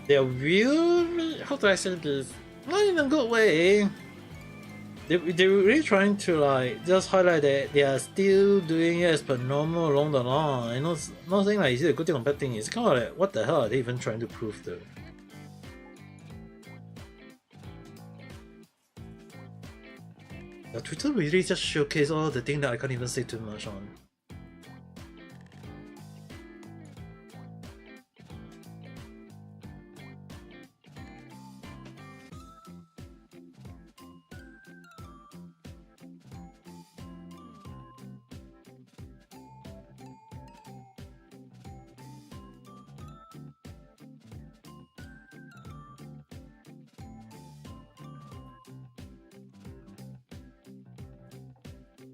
They're really, how do I say this? Not in a good way. They're really trying to like just highlight that they are still doing it as per normal along the line. Not saying like is it a good thing or bad thing. It's kind of like what the hell are they even trying to prove though? The Twitter really just showcase all the things that I can't even say too much on.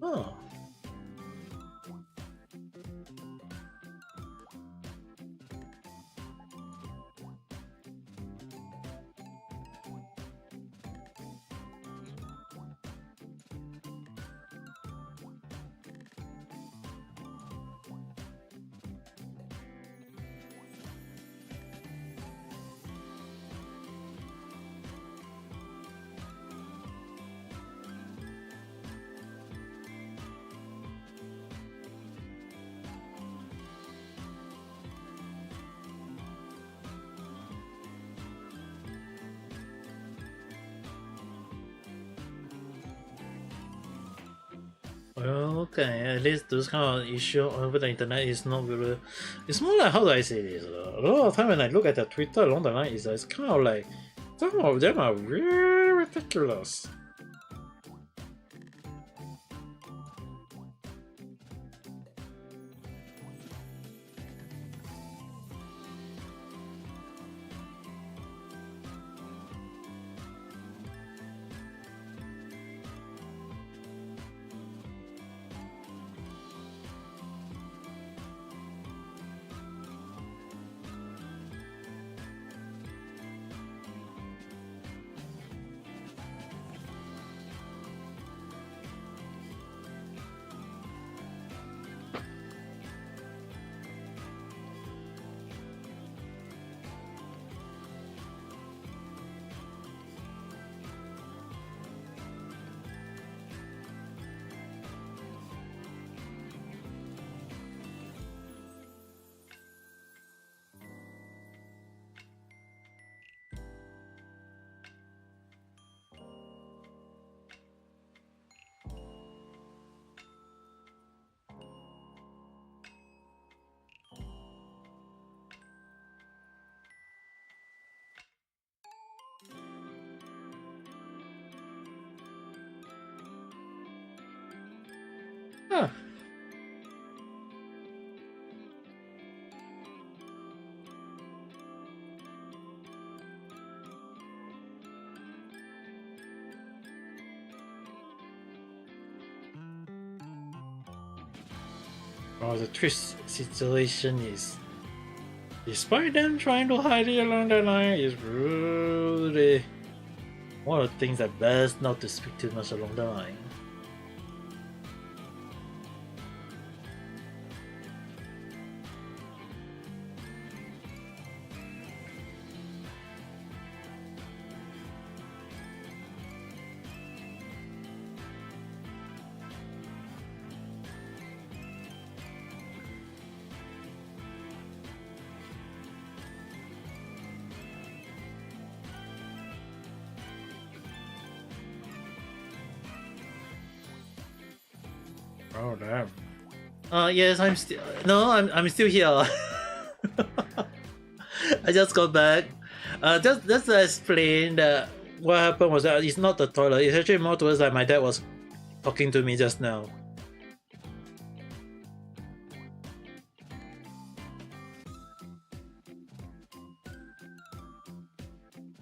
Oh. Well, okay, at least those kind of issue over the internet is not really. It's more like, how do I say this? A lot of time when I look at the Twitter along the line, it's kind of like some of them are really ridiculous. Huh. Oh, the twist situation is, despite them trying to hide it along the line, is really one of the things that best not to speak too much along the line. Oh damn. Yes, I'm still. No, I'm still here. I just got back. Just to explain that what happened was that it's not the toilet. It's actually more towards like my dad was talking to me just now.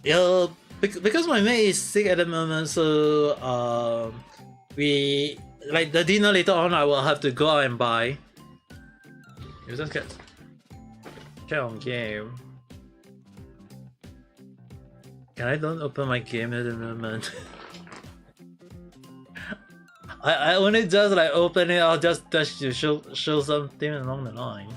Yeah, because my mate is sick at the moment, so we like the dinner later on. I will have to go out and buy. You just get check on game. Can I don't open my game at the moment? I only just like open it. I'll just touch to show something along the line.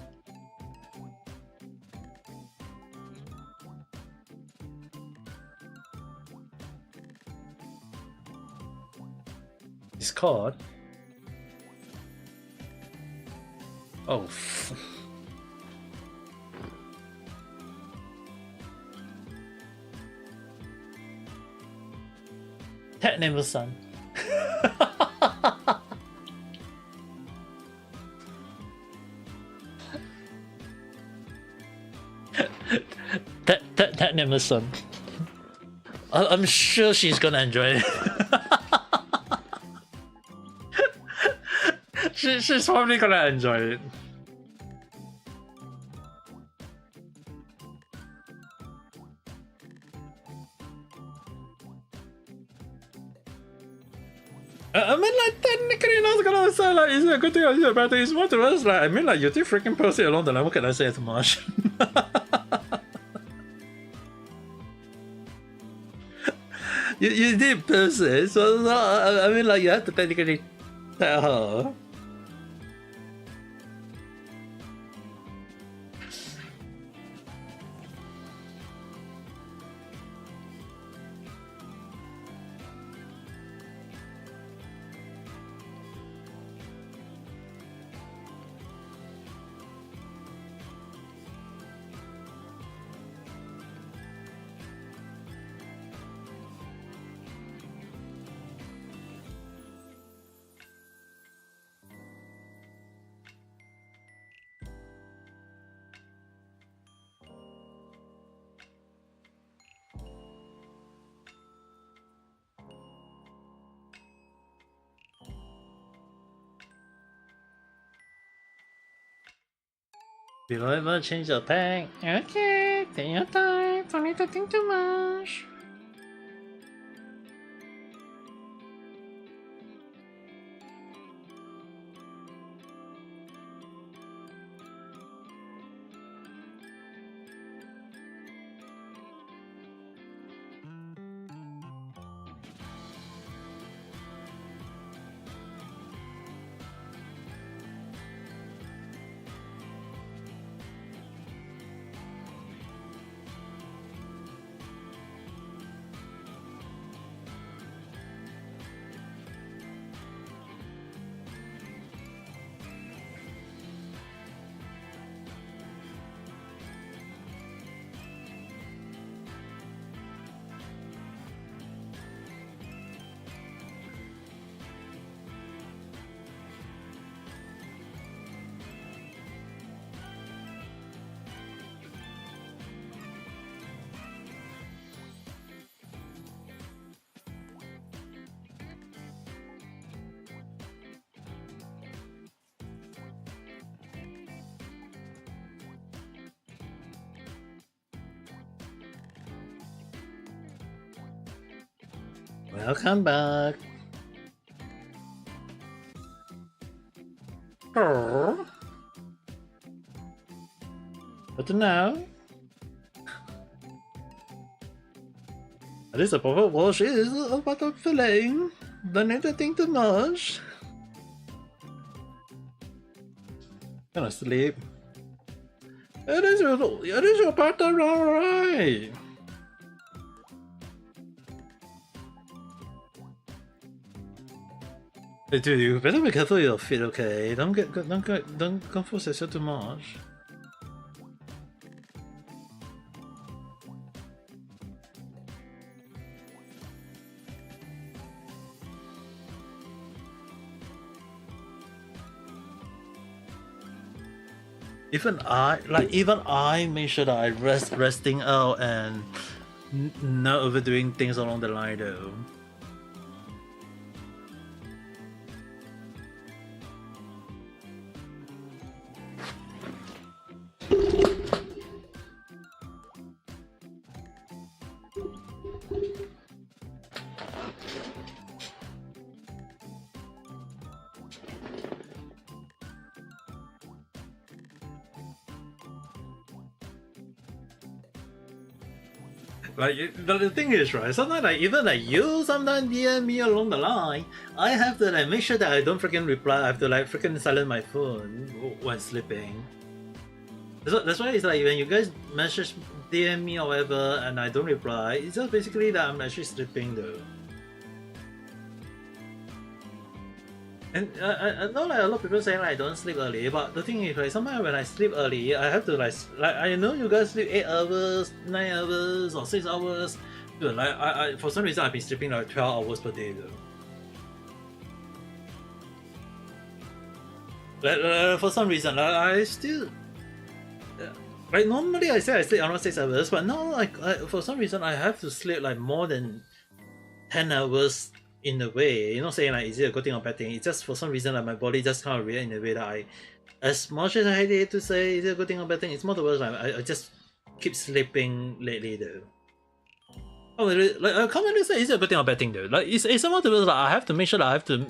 Discord. Oh. Technical son. Technical son. I'm sure she's gonna enjoy it. She's probably gonna enjoy it. I mean, like, technically not gonna to say like is it a good thing or is it a bad thing? It's more to us like I mean like you did freaking post it along the line. What can I say too much? you did post it, so I mean like you have to technically tell her. We don't ever change the pack. Okay, take your time. Don't need to think too much. Welcome back. Oh. But now, at least the proper wash is a part of filling. Don't need to think too much. Gonna sleep. It is your partner, alright. Hey, dude, you better be careful with your feet, okay? Don't confuse yourself too much. Even I make sure that I resting out and not overdoing things along the line though. Like, the thing is, right, sometimes like even like you sometimes DM me along the line, I have to like make sure that I don't freaking reply. I have to like freaking silence my phone when sleeping. That's why it's like when you guys message DM me or whatever and I don't reply, it's just basically that I'm actually sleeping though. And I know like a lot of people saying like don't sleep early, but the thing is like sometimes when I sleep early, I have to like I know you guys sleep 8 hours, 9 hours, or 6 hours. Dude, like I for some reason I've been sleeping like 12 hours per day though. Like for some reason, like, I still like normally I say I sleep around 6 hours, but now like for some reason I have to sleep like more than 10 hours. In a way, you know, saying like, is it a good thing or bad thing? It's just for some reason like my body just kind of react in a way that I, as much as I hate to say, is it a good thing or bad thing? It's more towards like I just keep sleeping lately though. Oh, like I can't really say is it a good thing or bad thing though. Like it's more towards like I have to make sure that I have to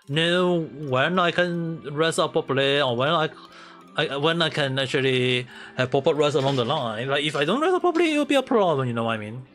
know when I can rest up properly or when I can actually have proper rest along the line. Like if I don't rest up properly, it will be a problem. You know what I mean?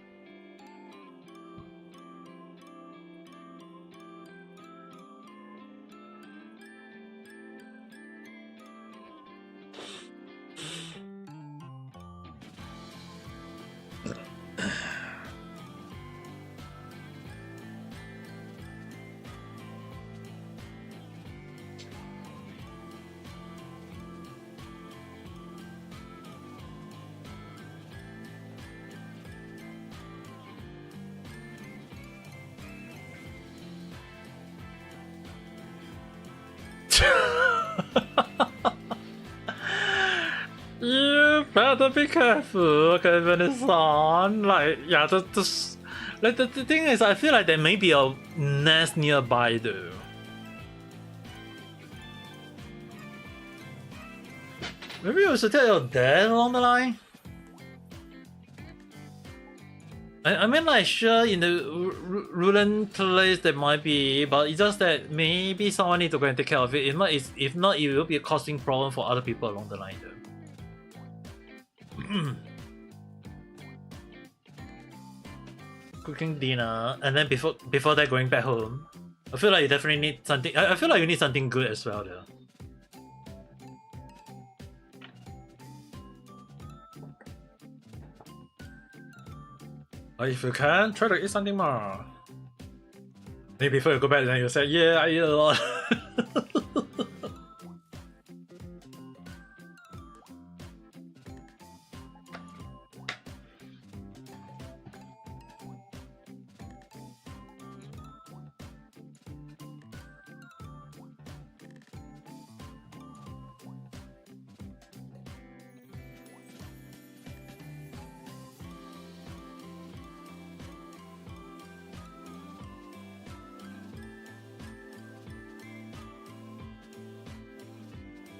You better be careful, okay, Venison. Like, yeah, like the thing is, I feel like there may be a nest nearby though. Maybe we should tell your dad along the line. I mean, like, sure, in the rural place there might be, but it's just that maybe someone needs to go and take care of it. If not, it will be a costing problem for other people along the line, though. Cooking dinner, and then before that, going back home. I feel like you definitely need something. I feel like you need something good as well, though. If you can, try to eat something more. Maybe before you go back, then you say, "Yeah, I eat a lot."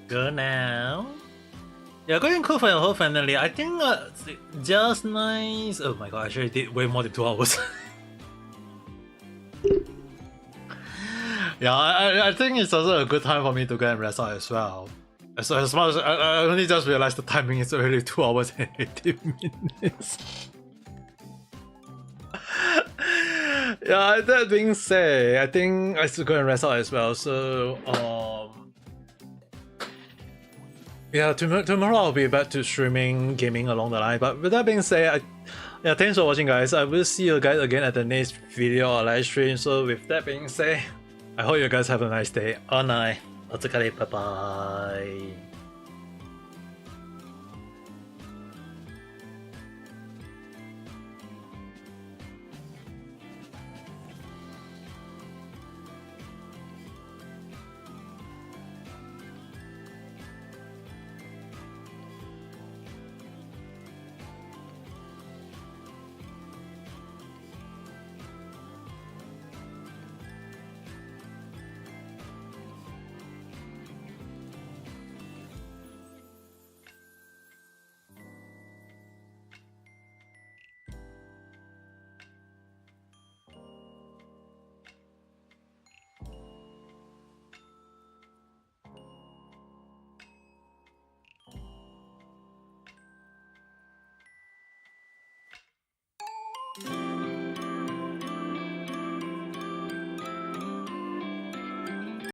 Good now. Yeah, going cool for your whole family. I think just nice. Oh my god, I actually did way more than 2 hours. Yeah, I think it's also a good time for me to go and rest out as well. As much as I only just realized the timing is already 2 hours and 18 minutes. Yeah, that being said, I think I should go and rest out as well. So, yeah, tomorrow I'll be back to streaming gaming along the line. But with that being said, yeah, thanks for watching, guys. I will see you guys again at the next video or live stream. So with that being said, I hope you guys have a nice day or night. Bye bye.